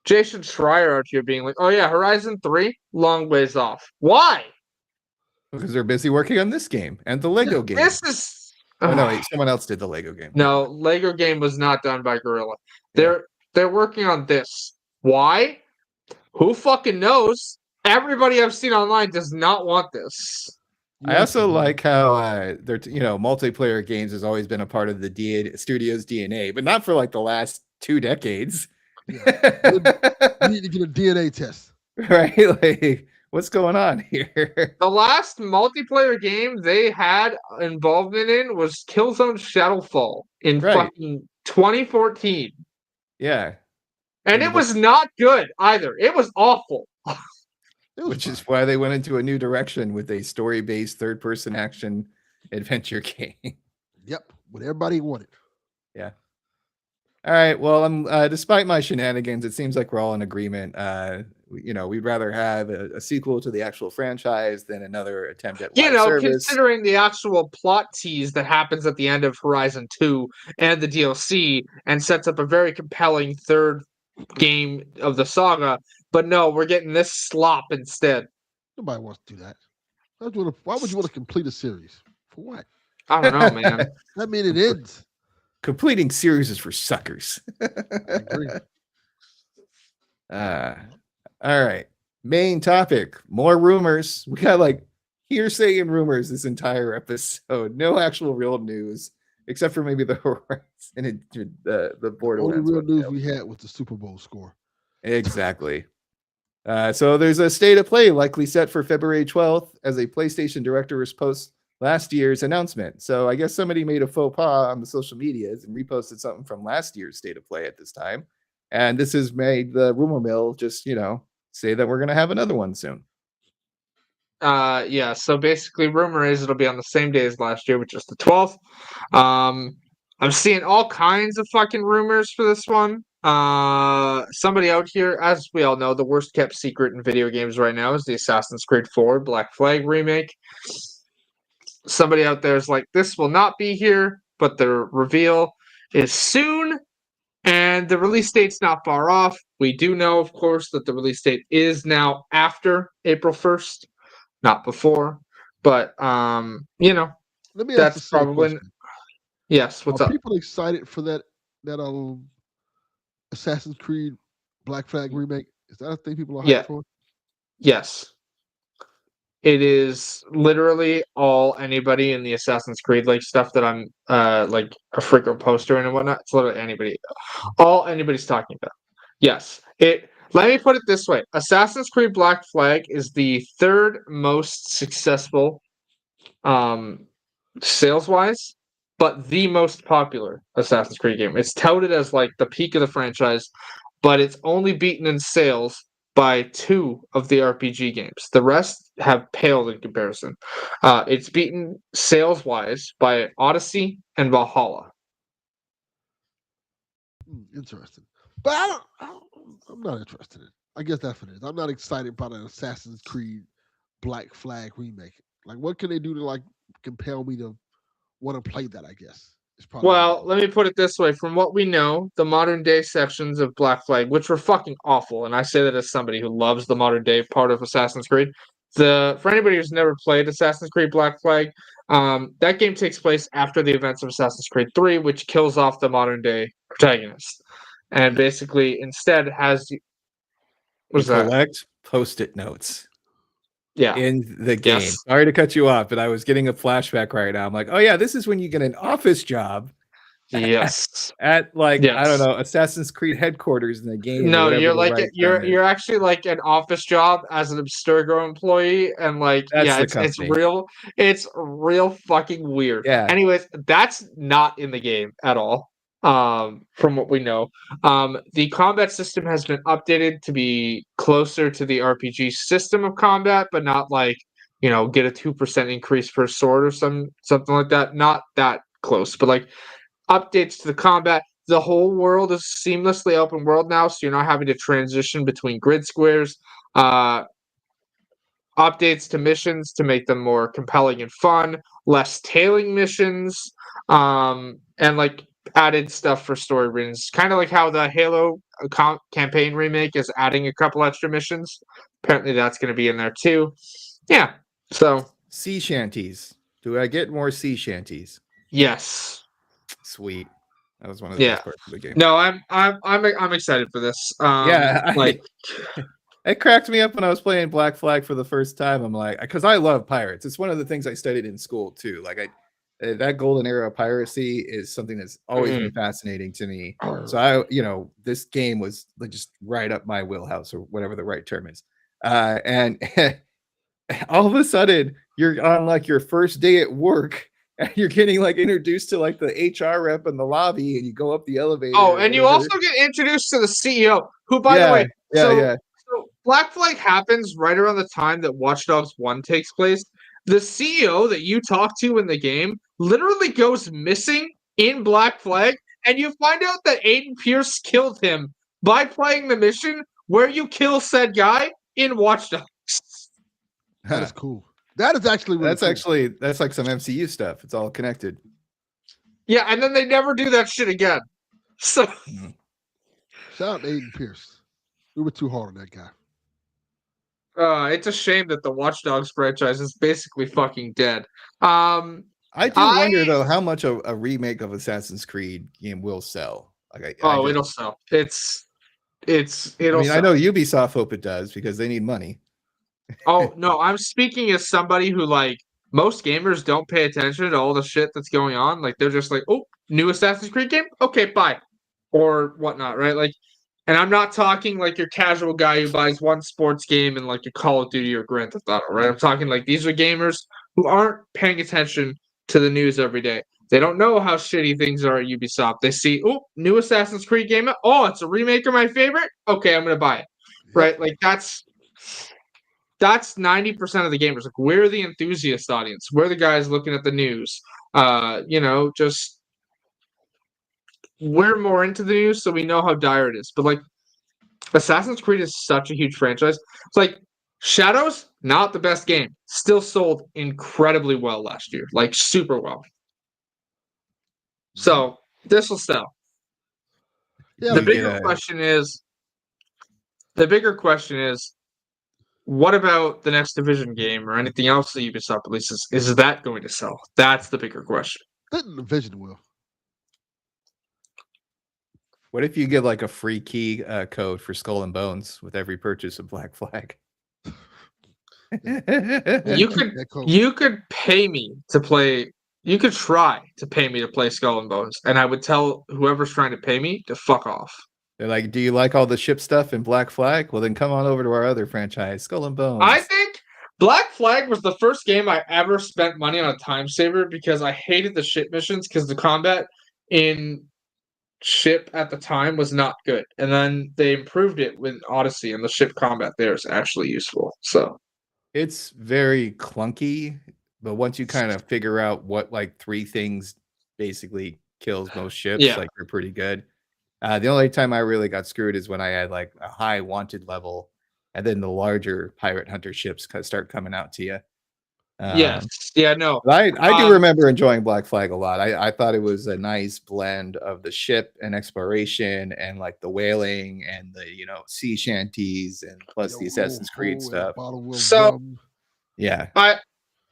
Jason Schreier out here being like, oh yeah, Horizon 3, long ways off. Why? Because they're busy working on this game and the Lego game. This is Oh no, wait, someone else did the Lego game. No, Lego game was not done by Guerrilla. They're working on this. Why? Who fucking knows? Everybody I've seen online does not want this. I also like how they're multiplayer games has always been a part of the studio's DNA, but not for like the last 2 decades. Yeah. You need to get a DNA test. Right? Like, what's going on here? The last multiplayer game they had involvement in was Killzone Shadowfall in fucking 2014. Yeah. And it was not good either. It was awful. Which is why they went into a new direction with a story-based third-person action adventure game. Yep. What everybody wanted. Yeah. All right. Well, despite my shenanigans, it seems like we're all in agreement. We'd rather have a sequel to the actual franchise than another attempt at live service. Considering the actual plot tease that happens at the end of Horizon 2 and the DLC and sets up a very compelling third game of the saga, but no, we're getting this slop instead. Nobody wants to do that. Why would you want to complete a series? For what? I don't know, man. I mean, it ends. Completing series is for suckers. I agree. All right. Main topic. More rumors. We got like hearsay and rumors this entire episode. No actual real news, except for maybe the Horizon and the Borderlands. Only real news we had was the Super Bowl score. Exactly. So there's a state of play likely set for February 12th as a PlayStation director's post last year's announcement. So I guess somebody made a faux pas on the social medias and reposted something from last year's state of play at this time. And this has made the rumor mill just, say that we're going to have another one soon. Yeah, so basically rumor is it'll be on the same day as last year, which is the 12th. I'm seeing all kinds of fucking rumors for this one. Somebody out here, as we all know, the worst kept secret in video games right now is the Assassin's Creed 4 Black Flag remake. Somebody out there is like, this will not be here, but the reveal is soon, and the release date's not far off. We do know, of course, that the release date is now after April 1st, not before. But, Let me ask that's the same probably... question. Yes, what's Are up? people excited for that Assassin's Creed Black Flag remake? Is that a thing people are hyped for? Yes. It is literally all anybody in the Assassin's Creed like stuff that I'm like a frequent poster and whatnot. It's literally anybody. All anybody's talking about. Yes. Let me put it this way. Assassin's Creed Black Flag is the third most successful sales wise, but the most popular Assassin's Creed game. It's touted as like the peak of the franchise, but it's only beaten in sales by 2 of the RPG games. The rest have paled in comparison. It's beaten sales-wise by Odyssey and Valhalla. Interesting. But I'm not interested in it. I guess that's what it is. I'm not excited about an Assassin's Creed Black Flag remake. Like, what can they do to like compel me to want to play that? I guess it's probably. Well, let me put it this way. From what we know, the modern day sections of Black Flag, which were fucking awful, and I say that as somebody who loves the modern day part of Assassin's Creed. For anybody who's never played Assassin's Creed Black Flag, that game takes place after the events of Assassin's Creed 3, which kills off the modern day protagonist, and basically instead has collect post-it notes. Yeah. In the game. Yes. Sorry to cut you off, but I was getting a flashback right now. I'm like, oh yeah, this is when you get an office job. Yes. At like, Yes. I don't know, Assassin's Creed headquarters in the game. No, you're like you're actually like an office job as an Abstergo employee, and like it's real fucking weird. Yeah. Anyways, that's not in the game at all. From what we know, the combat system has been updated to be closer to the RPG system of combat, but not like get a 2% increase per sword or something like that. Not that close, but like updates to the combat. The whole world is seamlessly open world now, so you're not having to transition between grid squares. Updates to missions to make them more compelling and fun. Less tailing missions, and like added stuff for story reasons. Kind of like how the Halo campaign remake is adding a couple extra missions. Apparently, that's going to be in there too. Yeah. So sea shanties. Do I get more sea shanties? Yes. Sweet. That was one of the best parts of the game. No, I'm excited for this. It cracked me up when I was playing Black Flag for the first time. I'm like, because I love pirates. It's one of the things I studied in school too. Like that golden era of piracy is something that's always been fascinating to me. So this game was like just right up my wheelhouse, or whatever the right term is. And all of a sudden, you're on like your first day at work. And you're getting like introduced to like the HR rep in the lobby, and you go up the elevator. Oh, and you also get introduced to the CEO, who, by the way, so Black Flag happens right around the time that Watch Dogs 1 takes place. The CEO that you talk to in the game literally goes missing in Black Flag, and you find out that Aiden Pierce killed him by playing the mission where you kill said guy in Watch Dogs. That is cool. That is actually really cool. That's like some MCU stuff. It's all connected. Yeah, and then they never do that shit again. So shout out to Aiden Pierce. We were too hard on that guy. It's a shame that the Watch Dogs franchise is basically fucking dead. I do wonder though how much a remake of Assassin's Creed game will sell. Like, it'll sell. It'll. I mean, I know Ubisoft hope it does because they need money. Oh no, I'm speaking as somebody who like most gamers don't pay attention to all the shit that's going on. Like they're just like, oh, new Assassin's Creed game, okay, bye, or whatnot, right? Like, and I'm not talking like your casual guy who buys one sports game and like a Call of Duty or Grand Theft Auto, right? I'm talking like these are gamers who aren't paying attention to the news every day. They don't know how shitty things are at Ubisoft. They see, oh, new Assassin's Creed game. Oh, it's a remake of my favorite. Okay, I'm gonna buy it. Yep. Right? Like that's 90% of the gamers. Like we're the enthusiast audience. We're the guys looking at the news. Just we're more into the news, so we know how dire it is. But like Assassin's Creed is such a huge franchise. It's like Shadows, not the best game. Still sold incredibly well last year. Like super well. So this will sell. Yeah, the bigger question is, what about the next Division game or anything else that Ubisoft releases? Is that going to sell? That's the bigger question. The Division will. What if you get like a free key code for Skull and Bones with every purchase of Black Flag? You could pay me to play. You could try to pay me to play Skull and Bones, and I would tell whoever's trying to pay me to fuck off. They're like, do you like all the ship stuff in Black Flag? Well, then come on over to our other franchise, Skull and Bones. I think Black Flag was the first game I ever spent money on a time saver because I hated the ship missions because the combat in ship at the time was not good. And then they improved it with Odyssey, and the ship combat there is actually useful. So it's very clunky, but once you kind of figure out what like 3 things basically kills most ships, like they're pretty good. The only time I really got screwed is when I had like a high wanted level, and then the larger pirate hunter ships start coming out to you. Yes. Yeah, no. I do remember enjoying Black Flag a lot. I thought it was a nice blend of the ship and exploration and like the whaling and the sea shanties and plus the Assassin's Creed stuff. So yeah.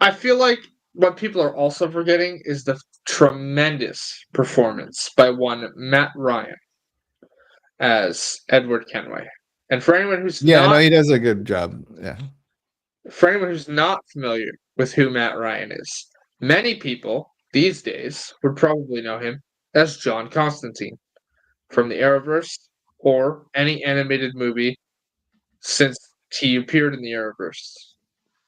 I feel like what people are also forgetting is the tremendous performance by one Matt Ryan as Edward Kenway. And for anyone who's he does a good job. Yeah. For anyone who's not familiar with who Matt Ryan is, many people these days would probably know him as John Constantine from the Arrowverse or any animated movie since he appeared in the Arrowverse.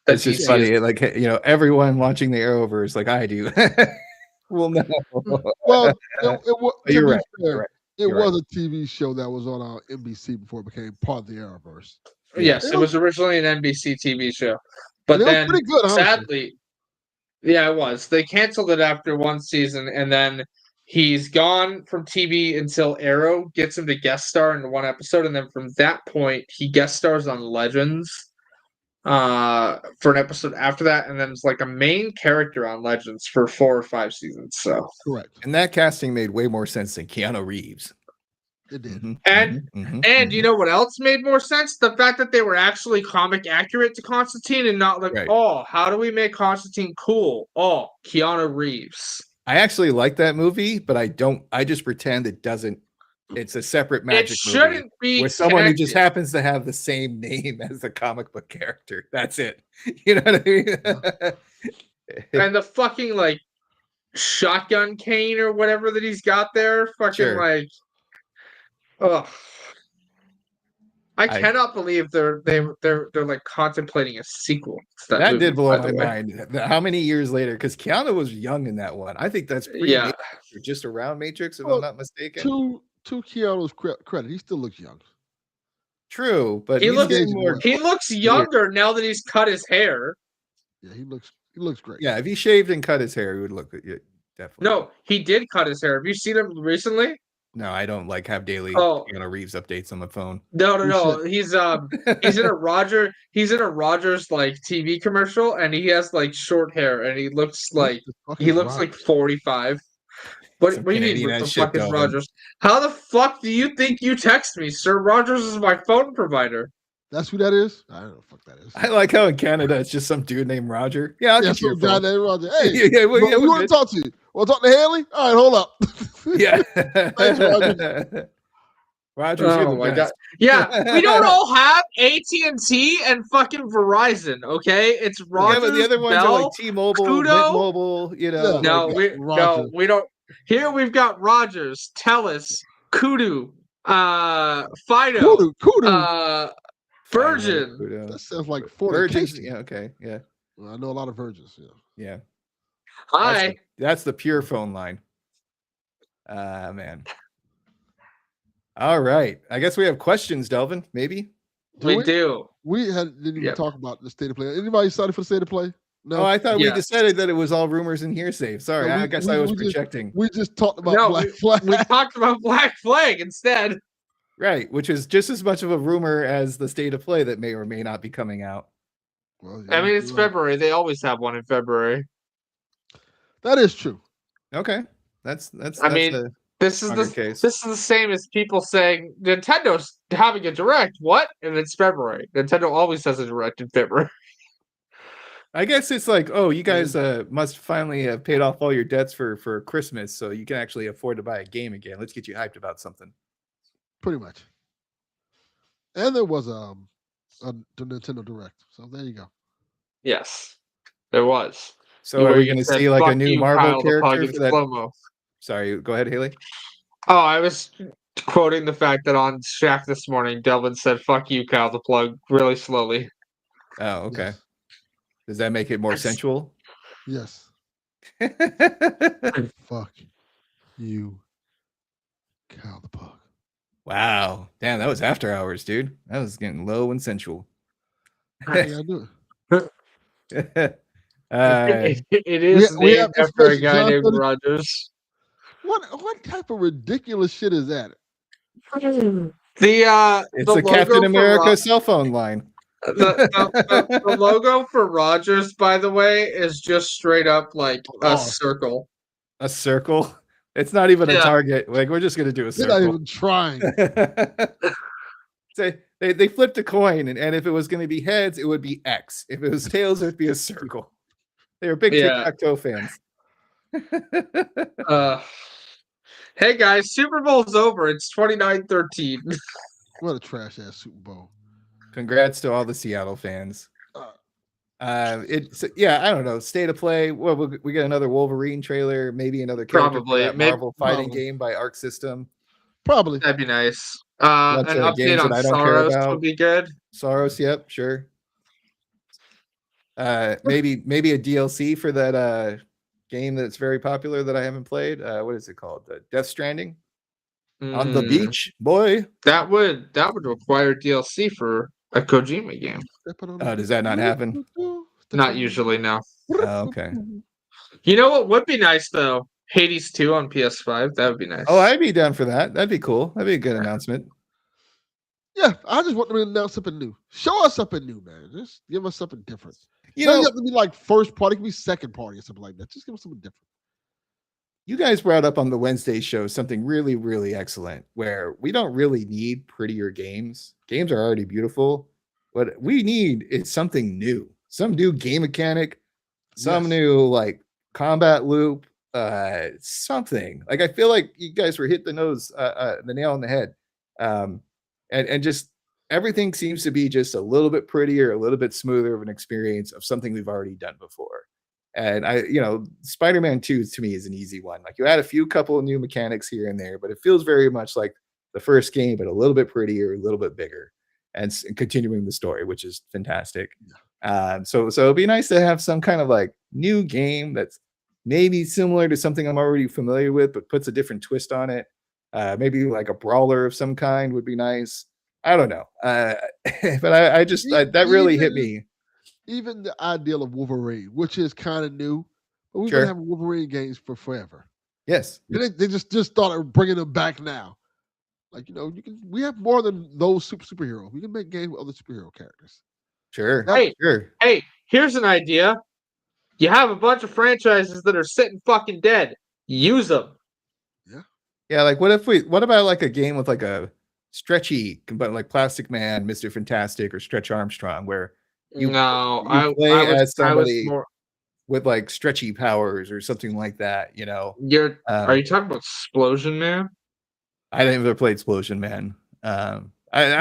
It's just funny, like everyone watching the Arrowverse, like I do, will know. Well, you're right. It was a TV show that was on NBC before it became part of the Arrowverse. Yes, it was originally an NBC TV show, but then pretty good, sadly, it was. They canceled it after one season, and then he's gone from TV until Arrow gets him to guest star in one episode, and then from that point, he guest stars on Legends for an episode after that, and then it's like a main character on Legends for 4 or 5 seasons. So correct, and that casting made way more sense than Keanu Reeves. It did. And you know what else made more sense? The fact that they were actually comic accurate to Constantine and not like, oh, how do we make Constantine cool? Oh, Keanu Reeves. I actually like that movie, but I just pretend it doesn't. It's a separate magic movie. It shouldn't be where someone who just happens to have the same name as the comic book character. That's it. You know what I mean? And the fucking like shotgun cane or whatever that he's got there, fucking like. Oh, I cannot believe they're like contemplating a sequel to that movie, did blow my mind. How many years later? Because Keanu was young in that one. I think that's pretty just around Matrix, if I'm not mistaken. To Keanu's credit, he still looks young. True, but he looks younger now that he's cut his hair. Yeah, he looks great. Yeah, if he shaved and cut his hair, he would look definitely definitely. No, he did cut his hair. Have you seen him recently? No, I don't like have daily Oh. Keanu Reeves updates on my phone. No. He's in a Rogers like TV commercial, and he has like short hair, and he looks like 45. What do you mean? Canadian What the ass shit, fuck is Delvin. Rogers? How the fuck do you think you text me, sir? Rogers is my phone provider. That's who that is? I don't know what the fuck that is. I like how in Canada it's just some dude named Roger. Yeah, I'll get you your some guy phone. named Roger. Hey, yeah, you want to talk to you? Want to talk to Haley? All right, hold up. Yeah. Thanks, Roger. Roger, Oh my god. Yeah, we don't all have AT&T and fucking Verizon, okay? It's Rogers, but the other ones Bell, are like T-Mobile, Kudo. Mint-Mobile, you know. Yeah. No, we don't. Here we've got Rogers, Telus, Kudu, Fido, Kudu. Virgin. That sounds like Fort Virgins. Yeah, okay, yeah. Well, I know a lot of Virgins. Yeah. Hi. That's the pure phone line. Man. All right. I guess we have questions, Delvin. Maybe we do. We didn't even talk about the state of play. Anybody excited for the state of play? No. Oh, I thought we decided that it was all rumors and hearsay. Sorry, I guess I was projecting. We just talked about Black Flag. We talked about Black Flag instead. Right, which is just as much of a rumor as the state of play that may or may not be coming out. Well, I mean, it's February. They always have one in February. That is true. Okay, that's. This is the same as people saying Nintendo's having a direct. What? And it's February. Nintendo always has a direct in February. I guess it's like, oh, you guys must finally have paid off all your debts for Christmas, so you can actually afford to buy a game again. Let's get you hyped about something. Pretty much. And there was the Nintendo Direct, so there you go. Yes, there was. So are we going to see like a new Marvel character for that? Slow-mo. Sorry, go ahead, Haley. Oh, I was quoting the fact that on Shaq this morning, Delvin said, "Fuck you, Kyle the plug," really slowly. Oh, okay. Yes. Does that make it more sensual? Yes. Fuck you, Kyle the plug. Wow. Damn, that was after hours, dude. That was getting low and sensual. Yeah, I do it. It is named after a guy named Rogers. What type of ridiculous shit is that? It's a Captain America cell phone line. The logo for Rogers, by the way, is just straight up like a circle. A circle? It's not even a target. Like, we're just gonna do a circle. They're not even trying. So they flipped a coin, and if it was going to be heads, it would be X. If it was tails, it would be a circle. They were big tic-tac-toe fans. Hey guys, Super Bowl's over. It's 29-13. What a trash ass Super Bowl. Congrats to all the Seattle fans. I don't know. State of play. Well, we get another Wolverine trailer, maybe another character for that Marvel fighting game by Arc System. Probably. That'd be nice. An update on Saros would be good. Saros, yep, sure. Maybe a DLC for that game that's very popular that I haven't played. What is it called? Death Stranding? On the beach, boy. That would require DLC for a Kojima game. Does that not happen? Not usually, no. Oh, okay. You know what would be nice though? Hades 2 on PS5. That would be nice. Oh, I'd be down for that. That'd be cool. That'd be a good announcement. Yeah, I just want them to announce something new. Show us something new, man. Just give us something different. You have to be like first party, it can be second party or something like that. Just give us something different. You guys brought up on the Wednesday show something really, really excellent where we don't really need prettier games. Games are already beautiful. What we need is something new, some new game mechanic, some new like combat loop, something. Like I feel like you guys were hit the nail on the head. And just everything seems to be just a little bit prettier, a little bit smoother of an experience of something we've already done before. And Spider-Man 2 to me is an easy one. Like you add a couple of new mechanics here and there, but it feels very much like the first game, but a little bit prettier, a little bit bigger, and continuing the story, which is fantastic. So it'd be nice to have some kind of like new game that's maybe similar to something I'm already familiar with, but puts a different twist on it. Maybe like a brawler of some kind would be nice. I don't know. But I just that really hit me. Even the ideal of Wolverine, which is kind of new, But we've been Sure. having Wolverine games for forever. Yes. And they just started bringing them back now. Like we have more than those superheroes. We can make games with other superhero characters. Sure. That, Sure. Hey, here's an idea. You have a bunch of franchises that are sitting fucking dead. Use them. yeah. Yeah. Like, what about like a game with like a stretchy, but like Plastic Man, Mr. Fantastic, or Stretch Armstrong, where you No, you play as I was somebody more. with like stretchy powers or something like that, Are you talking about Explosion Man? I didn't ever play Explosion Man. I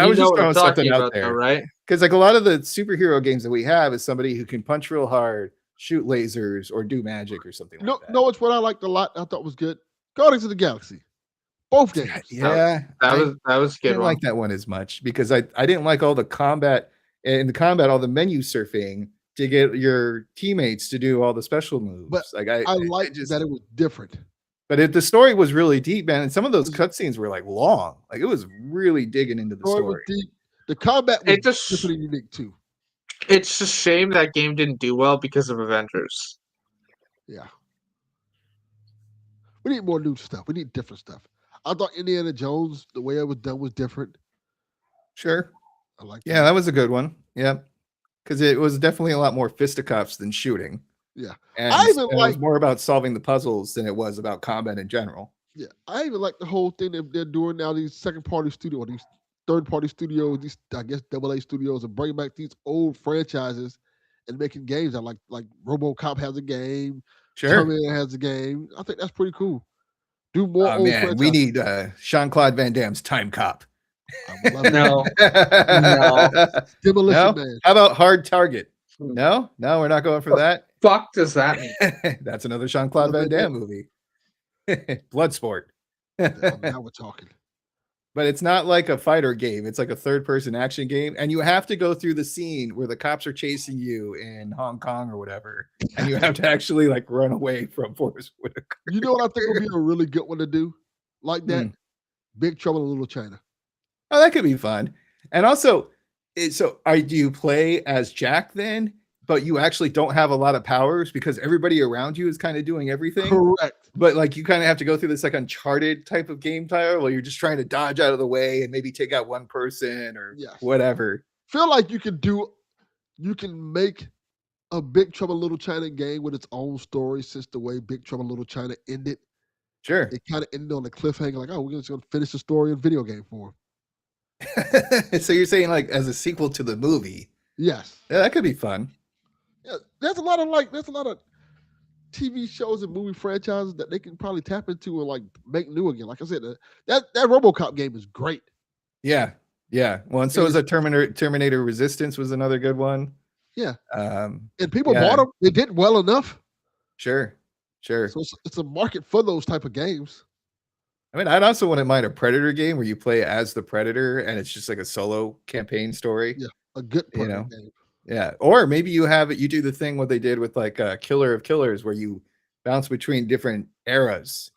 You was know just what I'm throwing something talking out about, though, there right? because like a lot of the superhero games that we have is somebody who can punch real hard, shoot lasers, or do magic or something like that. No, it's what I liked a lot. I thought was good. Guardians of the Galaxy, both games. Yeah, That I was a good didn't one. like that one as much because I didn't like all the combat all the menu surfing to get your teammates to do all the special moves. But Like I liked that it was different. But the story was really deep, man. And some of those cutscenes were like long. Like it was really digging into the Story was story. deep. The combat was It just different and unique too. it's a shame that game didn't do well because of Avengers. Yeah. We need more new stuff. We need different stuff. I thought Indiana Jones, the way it was done was different. Sure. I like Yeah, that was a good one. Yeah. Because it was definitely a lot more fisticuffs than shooting. Yeah. And I even it was more about solving the puzzles than it was about combat in general. Yeah. I even like the whole thing that they're doing now, these second party studios, these third party studios, these I guess AA studios, and bringing back these old franchises and making games. I like RoboCop has a game, Sure. Terminator has a game. I think that's pretty cool. Do more Oh old man, we franchises. need Jean-Claude Van Damme's Time Cop. I would love No. No. Demolition Man. How about Hard Target? No, we're not going for that. Fuck does that mean? That's another Jean-Claude Van Damme movie. Bloodsport. Now we're talking. But it's not like a fighter game. It's like a third-person action game, and you have to go through the scene where the cops are chasing you in Hong Kong or whatever, and you have to actually like run away from Forrest Whitaker. You know what I think would be a really good one to do, like that? Big Trouble in Little China. Oh, that could be fun. And also, do you play as Jack then? But you actually don't have a lot of powers because everybody around you is kind of doing everything. Correct. But like you kind of have to go through this like Uncharted type of game style where you're just trying to dodge out of the way and maybe take out one person or whatever. Feel like you can make a Big Trouble in Little China game with its own story since the way Big Trouble in Little China ended. Sure. It kind of ended on a cliffhanger, like, oh, we're just going to finish the story in video game form. So you're saying like as a sequel to the movie? Yes. Yeah, that could be fun. Yeah, there's a lot of TV shows and movie franchises that they can probably tap into and like make new again. Like I said, that RoboCop game is great. Yeah. Well, and so is a Terminator Resistance was another good one. Yeah. And people bought them. They did well enough. Sure. So it's a market for those type of games. I mean, I'd also wouldn't mind a Predator game where you play as the Predator and it's just like a solo campaign story. Yeah, a good Predator game. Yeah, or maybe you do the thing what they did with like Killer of Killers where you bounce between different eras,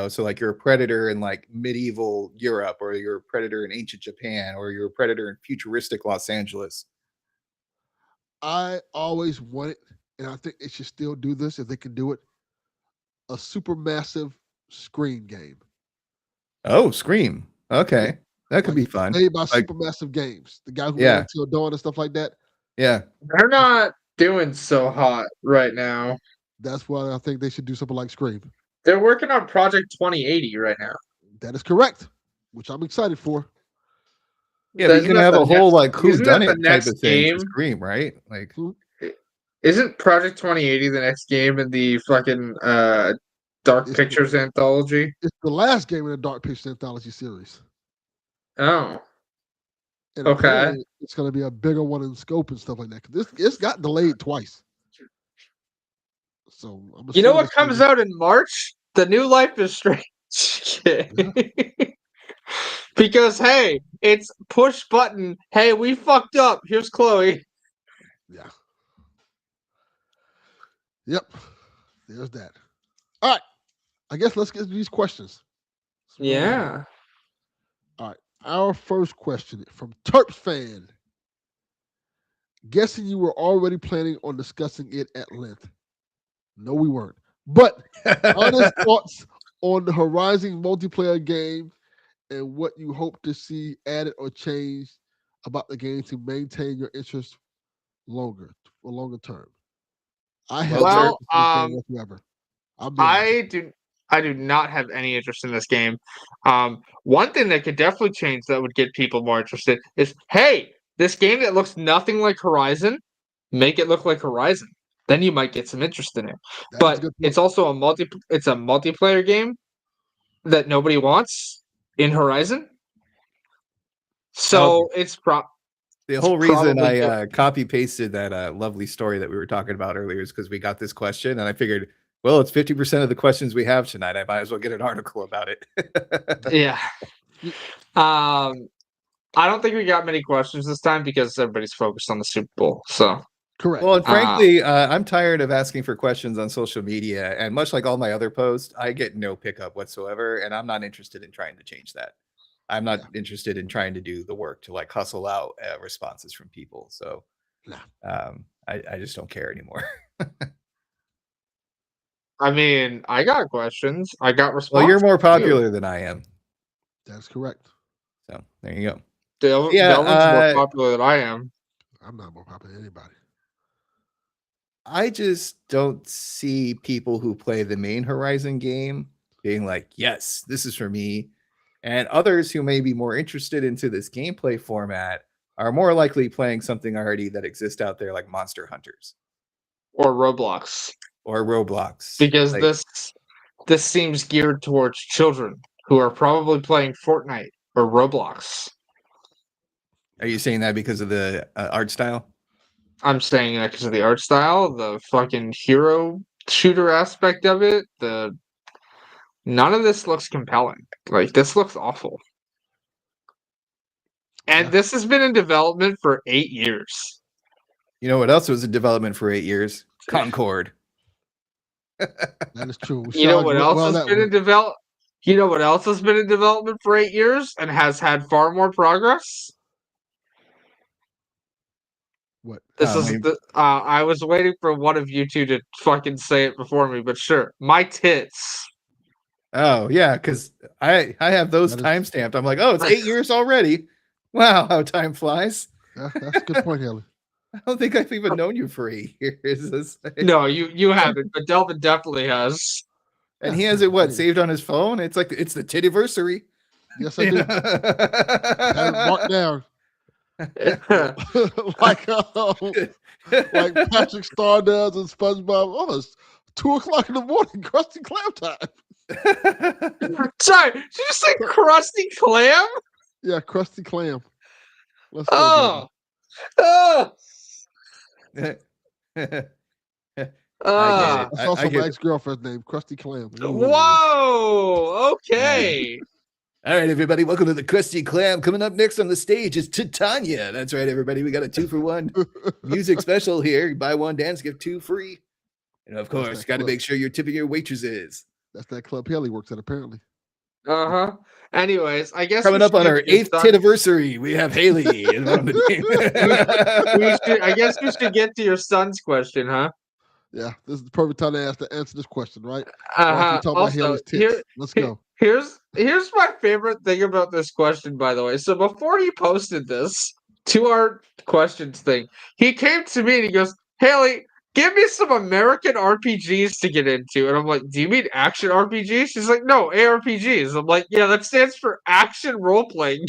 so like you're a Predator in like medieval Europe, or you're a Predator in ancient Japan, or you're a Predator in futuristic Los Angeles. I always wanted, and I think they should still do this if they can do it, a super-massive Scream game. Oh, Scream. Okay. That could be fun. Made by Supermassive Games. The guys who went Until Dawn and stuff like that. Yeah. They're not doing so hot right now. That's why I think they should do something like Scream. They're working on Project 2080 right now. That is correct, which I'm excited for. Yeah, but you can have a whole like whodunit type of thing for Scream, right? Like, isn't Project 2080 the next game in the fucking Dark Pictures anthology? It's the last game in the Dark Pictures anthology series. Oh. And okay. It's going to be a bigger one in scope and stuff like that. It's got delayed twice. So you know what comes out in March? The new Life is Strange. Because hey, it's push button. Hey, we fucked up. Here's Chloe. Yeah. Yep. There's that. All right. I guess let's get to these questions. Yeah. All right. Our first question from Terps fan. Guessing you were already planning on discussing it at length. No, we weren't. But honest thoughts on the Horizon multiplayer game and what you hope to see added or changed about the game to maintain your interest for longer term. I have Well, no Well, interest in this game whatsoever. I'm being honest. I do not have any interest in this game. One thing that could definitely change that would get people more interested is, hey, this game that looks nothing like Horizon, make it look like Horizon. Then you might get some interest in it. That is a But good it's point. also it's a multiplayer game that nobody wants in Horizon. So The whole reason probably good. I copy pasted that lovely story that we were talking about earlier is because we got this question, and I figured, well, it's 50% of the questions we have tonight. I might as well get an article about it. Yeah. I don't think we got many questions this time because everybody's focused on the Super Bowl. So Correct. Well, and frankly, I'm tired of asking for questions on social media, and much like all my other posts, I get no pickup whatsoever, and I'm not interested in trying to change that. I'm not interested in trying to do the work to like hustle out responses from people. So Nah. I just don't care anymore. I mean, I got questions. I got responses. Well, you're more too. popular than I am. That's correct. So there you go. Delvin's more popular than I am. I'm not more popular than anybody. I just don't see people who play the main Horizon game being like, yes, this is for me. And others who may be more interested into this gameplay format are more likely playing something already that exists out there, like Monster Hunters Or Roblox. or Roblox. Because Like, this seems geared towards children who are probably playing Fortnite or Roblox. are you saying that because of the art style? I'm saying that because of the art style, the fucking hero shooter aspect of it. None of this looks compelling. Like, this looks awful. And this has been in development for 8 years. You know what else was in development for 8 years? Concord. That is true. You know what else has been in development? You know what else has been in development for 8 years and has had far more progress? What? I was waiting for one of you two to fucking say it before me, but sure. My tits. Oh, yeah, because I have those timestamped. I'm like, oh, it's 8 years already. Wow, how time flies. That's a good point, Haley. I don't think I've even known you for 8 years. No, you haven't, but Delvin definitely has. And he has it saved on his phone? It's like it's the tittyversary. Yes, I do. Have it marked down. like Patrick Star does in SpongeBob. Oh, it's 2:00 in the morning, Krusty Clam time. Sorry, did you say Krusty Clam? Yeah, Krusty Clam. Let's go. I saw some ex-girlfriend's name, Krusty Clam. Whoa! Okay. All right, everybody, welcome to the Krusty Clam. Coming up next on the stage is Titania. That's right, everybody. We got a 2-for-1 music special here. Buy one dance, get 2 free. And of course, got to make sure you're tipping your waitresses. That's that club Haley works at, apparently. Anyways, I guess coming up on our 8th anniversary, we have Haley. I guess we should get to your son's question, huh? Yeah, this is the perfect time to answer this question, right? Also, let's go. Here's my favorite thing about this question, by the way. So before he posted this to our questions thing, he came to me and he goes, Haley, give me some American RPGs to get into. And I'm like, do you mean action RPGs? She's like, no, ARPGs. I'm like, yeah, that stands for action role-playing.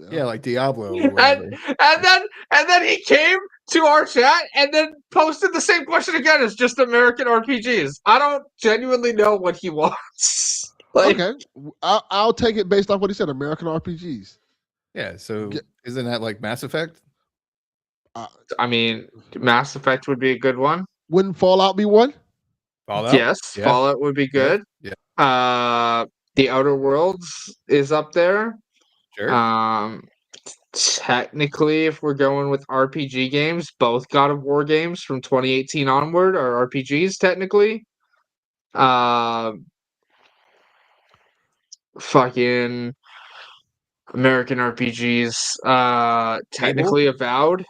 Yeah, like Diablo. And then he came to our chat and then posted the same question again. It's just American RPGs. I don't genuinely know what he wants. Okay, I'll take it based off what he said. American RPGs. Yeah. So isn't that like Mass Effect? I mean, Mass Effect would be a good one. Wouldn't Fallout be one? Fallout? Yes, yeah. Fallout would be good. Yeah. The Outer Worlds is up there. Sure. Technically, if we're going with RPG games, both God of War games from 2018 onward are RPGs, technically. Fucking American RPGs. Technically Avowed.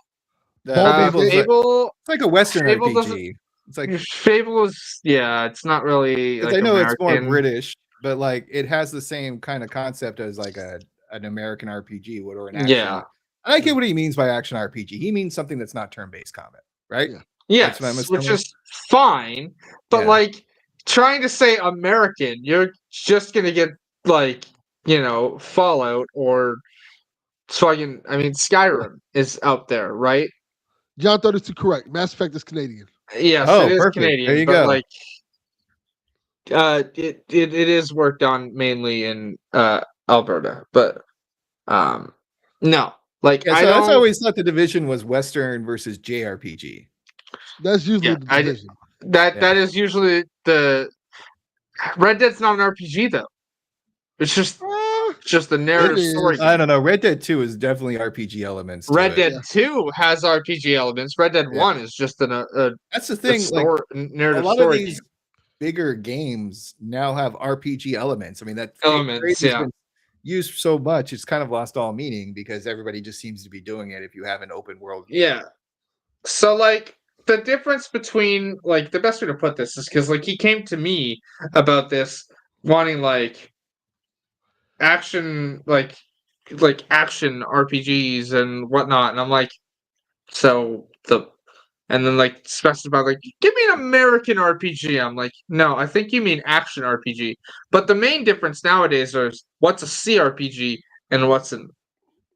Fable? It's like a Western RPG. It's like Fable is it's not really because like I know it's more American. British, but like it has the same kind of concept as like an American RPG or an action. Yeah. I get what he means by action RPG. He means something that's not turn-based combat, right? Yeah. That's what I'm Yes, which assuming. is fine, but Yeah. like trying to say American, you're just gonna get like Fallout or fucking. I mean, Skyrim is out there, right? John 32 correct. Mass Effect is Canadian. Yes, it Oh, is perfect. There Canadian, you but go. like, it is worked on mainly in Alberta, but no, like Yeah, I so that's don't. always thought the division was Western versus JRPG. That's usually Yeah, the division. that is usually the Red Dead's not an RPG though. It's just the narrative story. I don't know. Red Dead 2 is definitely RPG elements. Red Dead Yeah. 2 has RPG elements. Red Dead 1 is just a That's the thing. Like narrative a lot story of these bigger games now have RPG elements. I mean, that elements. phrase has Yeah, been used so much, it's kind of lost all meaning because everybody just seems to be doing it if you have an open world game. yeah. So like the difference between like the best way to put this is because like he came to me about this wanting like action action RPGs and whatnot, and I'm like, and then like specify like give me an American RPG. I'm like, no, I think you mean action RPG. But the main difference nowadays is what's a CRPG and what's an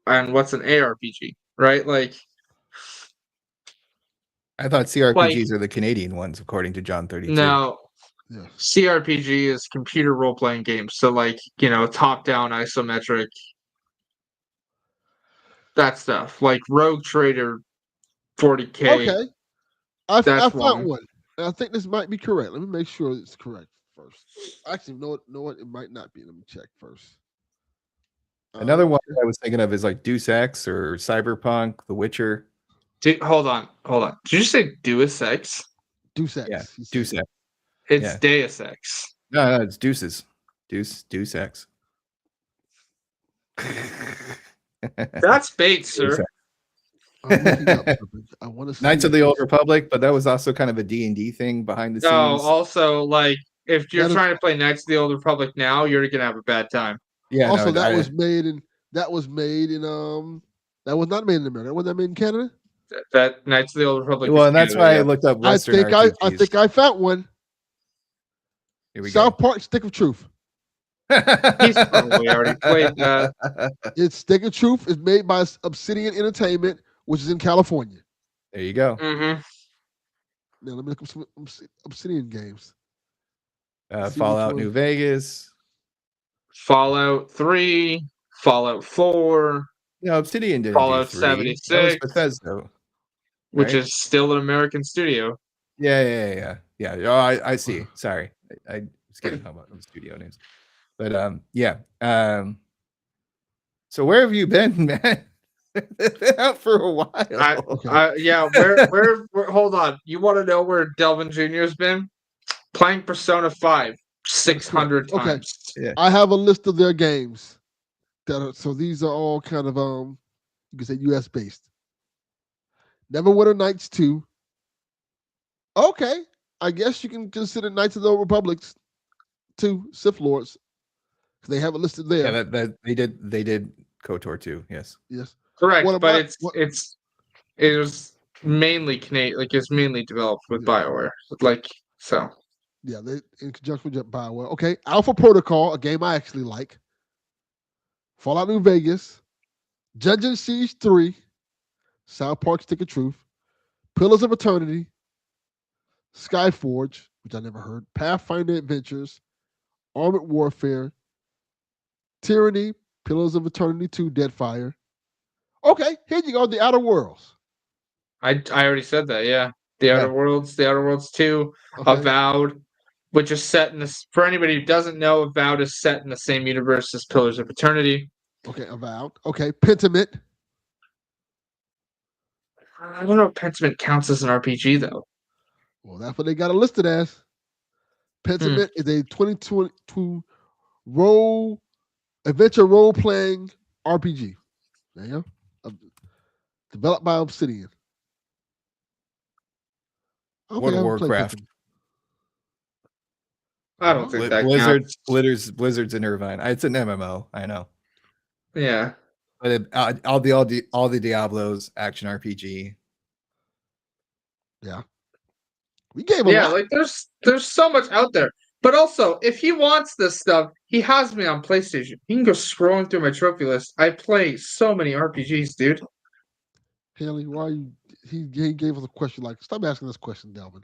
ARPG, right? Like I thought CRPGs are the Canadian ones, according to John 32. no. Yeah. CRPG is computer role playing games. So like, top down isometric that stuff. Like Rogue Trader 40K. Okay. I That's found one. one. And I think this might be correct. Let me make sure it's correct first. Actually, know what? It might not be. Let me check first. Another one I was thinking of is like Deus Ex or Cyberpunk, The Witcher. Hold on. Did you say Deus Ex? Deus Ex. Yeah, Deus Ex. It's Deus Ex. No, it's Deuces. Deus Ex. That's bait, sir. I want to see Knights of the Old Republic, but that was also kind of a D&D thing behind the scenes. Oh, also like if you're trying to play Knights of the Old Republic now, you're gonna have a bad time. Yeah. Also, that was made in that was not made in America. Was that made in Canada? That Knights of the Old Republic. Well, and that's why I looked up Western RPGs. I think I found one. Here we South Park Stick of Truth. He's probably already played that. It's Stick of Truth. It's made by Obsidian Entertainment, which is in California. There you go. Mm-hmm. Now let me look up some Obsidian games. Fallout New Vegas. Fallout 3, Fallout 4. No, Obsidian didn't Fallout do 3. 76. That was Bethesda. Which is still an American studio. Yeah. Oh, I see. Sorry. I was getting hung up on the studio names. But yeah. So where have you been, man? Been out for a while. Yeah, where hold on. You want to know where Delvin Jr. has been? Playing Persona 5 600 times. Okay. Yeah. I have a list of their games. So these are all kind of you could say US based. Neverwinter Nights 2. Okay. I guess you can consider Knights of the Old Republic 2 Sith Lords. They have it listed there. Yeah, that they did KOTOR 2, yes. Yes. Correct, but it was mainly Canadian, like it's mainly developed with BioWare. Like so. Yeah, they in conjunction with BioWare. Okay. Alpha Protocol, a game I actually like. Fallout New Vegas. Dungeon Siege 3. South Park Stick of Truth. Pillars of Eternity. Skyforge, which I never heard. Pathfinder Adventures. Armored Warfare. Tyranny. Pillars of Eternity 2. Deadfire. Okay, here you go. The Outer Worlds. I already said that, yeah. The Outer Worlds 2, okay. Avowed, which is set in this. For anybody who doesn't know, Avowed is set in the same universe as Pillars of Eternity. Okay, Avowed. Okay, Pentiment. I don't know if Pentiment counts as an RPG though. Well, that's what they got it listed as. Pentiment is a 2022 adventure role-playing RPG. There you go. Developed by Obsidian. Okay, World I of haven't played Warcraft. Tekken. I don't think that Blizzard, counts. Blizzard's in Irvine. It's an MMO, I know. Yeah. But all the Diablos, action RPG. Yeah. We gave a Yeah, lot. like there's so much out there. But also, if he wants this stuff, he has me on PlayStation. He can go scrolling through my trophy list. I play so many RPGs, dude. Haley, why you he gave us a question like stop asking this question, Delvin.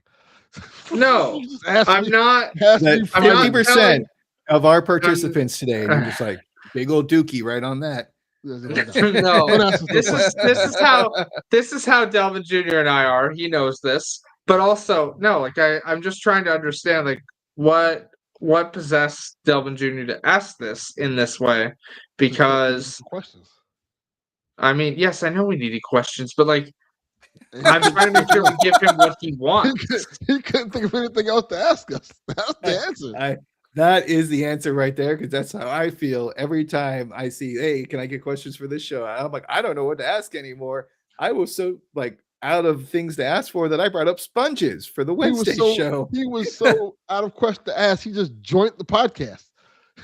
No, Just ask I'm me. not. Ask me That I'm not 50% telling. of our I'm, participants today, and you're just like big old dookie right on that. no, Don't ask us no this questions. is how Delvin Jr. and I are. He knows this, but also no, like I'm just trying to understand like what possessed Delvin Jr. to ask this in this way, because questions. I mean, yes, I know we needed questions, but like And he I'm couldn't trying to make think sure of we give him what he he wants. he couldn't think of anything else to ask us. That's the answer. That is the answer right there, because that's how I feel every time I see, hey, can I get questions for this show? I'm like, I don't know what to ask anymore. I was so like out of things to ask for that I brought up sponges for the Wednesday show. He was so out of question to ask. He just joined the podcast.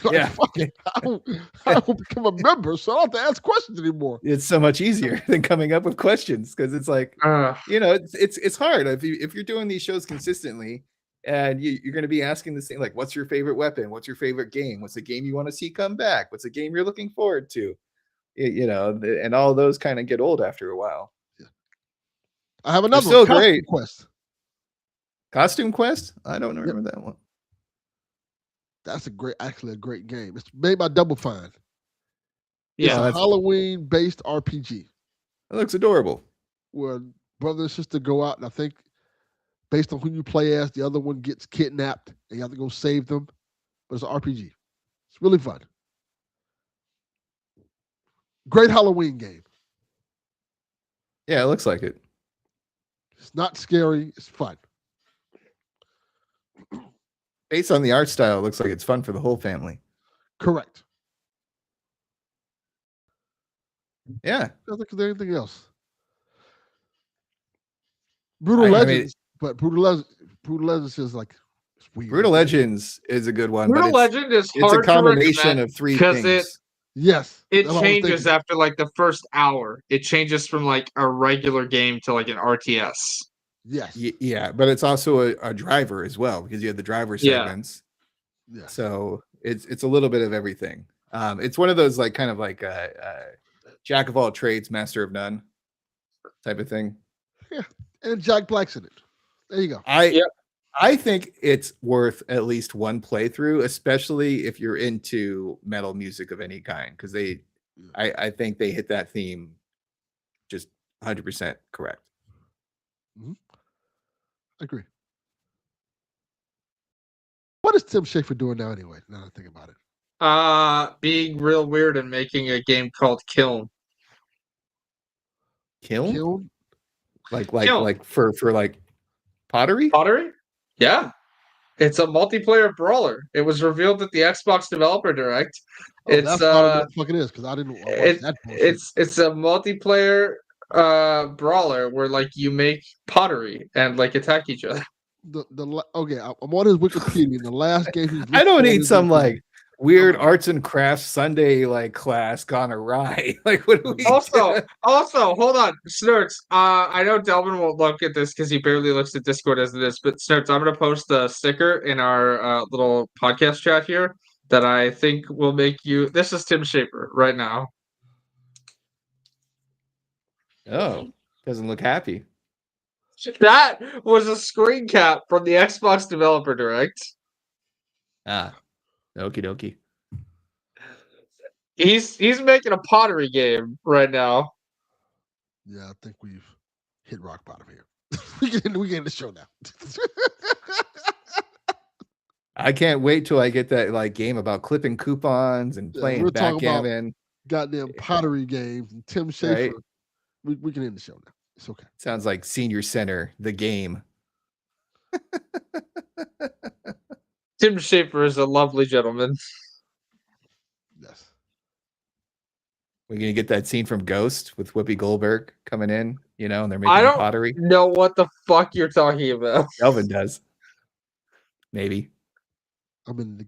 Like, Yeah. fuck it. I don't become a member, so I don't have to ask questions anymore. It's so much easier than coming up with questions, because it's like, it's hard if you're doing these shows consistently, and you're going to be asking the same, like, what's your favorite weapon? What's your favorite game? What's the game you want to see come back? What's the game you're looking forward to? And all those kind of get old after a while. Yeah. I have They're another still one. Costume great. Quest. Costume Quest? I don't remember that one. That's actually a great game. It's made by Double Fine. Yeah, It's a Halloween-based RPG It looks adorable. where brother and sister go out, and I think based on who you play as, the other one gets kidnapped, and you have to go save them. But it's an RPG. It's really fun. Great Halloween game. Yeah, it looks like it. It's not scary. It's fun. Based on the art style, it looks like it's fun for the whole family. Correct. Yeah. I don't think there's anything else. Brutal Legends, but Brutal Legends is like it's weird. Brutal Legends is a good one. Brutal Legend is it's a hard combination to of three because things. Yes. it that's what I was changes thinking. after like the first hour. It changes from like a regular game to like an RTS. Yes. Yeah, but it's also a driver as well, because you have the driver segments. Yeah. So it's a little bit of everything. It's one of those like kind of like jack of all trades, master of none type of thing. Yeah. And Jack Black's in it. There you go. I think it's worth at least one playthrough, especially if you're into metal music of any kind, because I think they hit that theme just 100% correct. Mm-hmm. I agree. What is Tim Schafer doing now anyway? Now that I think about it. Being real weird and making a game called Kiln. Kiln? Like for like pottery? Pottery? Yeah. It's a multiplayer brawler. It was revealed at the Xbox Developer Direct. Oh, that's what the fuck it is, because I didn't watch that bullshit. It's a multiplayer brawler where like you make pottery and like attack each other. Okay, I'm on his Wikipedia. In the last game, I don't need some like weird arts and crafts Sunday like class gone awry. Like what do we also hold on, Snurts. I know Delvin won't look at this because he barely looks at Discord as it is, but Snurts, I'm gonna post a sticker in our little podcast chat here that I think will make you. This is Tim Schafer right now. Oh, doesn't look happy. That was a screen cap from the Xbox Developer Direct. Ah, okie dokie. He's making a pottery game right now. Yeah, I think we've hit rock bottom here. we get in the show now. I can't wait till I get that like game about clipping coupons and playing backgammon. Goddamn pottery games and Tim Schafer. Right? We can end the show now. It's okay. Sounds like Senior Center, the game. Tim Schafer is a lovely gentleman. Yes. We're gonna get that scene from Ghost with Whoopi Goldberg coming in. and they're I making don't pottery. know what the fuck you're talking about. Delvin does. Maybe. I'm in the